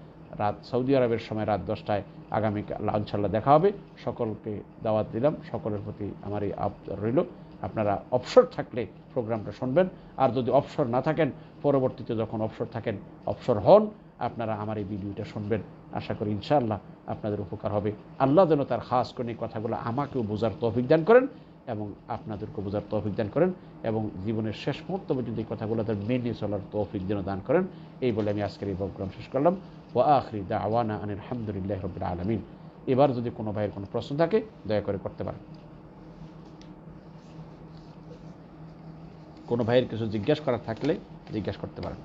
[SPEAKER 1] রাত সৌদি আরবের সময় রাত 10টায় আগামীকাল ইনশাআল্লাহ দেখা হবে। সকলকে দাওয়াত দিলাম, সকলের প্রতি আমার এই আবদার রইল, আপনারা অবসর থাকলে প্রোগ্রামটা শুনবেন, আর যদি অবসর না থাকেন পরবর্তীতে যখন অবসর থাকেন অবসর হন আপনারা আমার এই ভিডিওটা শুনবেন। আশা করি ইনশাআল্লাহ আপনাদের উপকার হবে। আল্লাহ যেন তার খাস করে এই কথাগুলো আমাকেও বোঝার তৌফিক দান করেন এবং আপনাদেরকে বোঝার তৌফিক দান করেন এবং জীবনের শেষ মুহূর্ত পর্যন্ত এই কথাগুলো তার মেনে চলার তৌফিক যেন দান করেন। এই বলে আমি আজকের এই প্রোগ্রাম শেষ করলাম। ওয়া আখিরি দাওয়ানা আনিল হামদুলিল্লাহি রাব্বিল আলামিন। এবার যদি কোনো ভাইয়ের কোনো প্রশ্ন থাকে দয়া করে করতে পারেন। কোনো ভাইয়ের কিছু জিজ্ঞাসা করার থাকলে জিজ্ঞাসা করতে পারেন।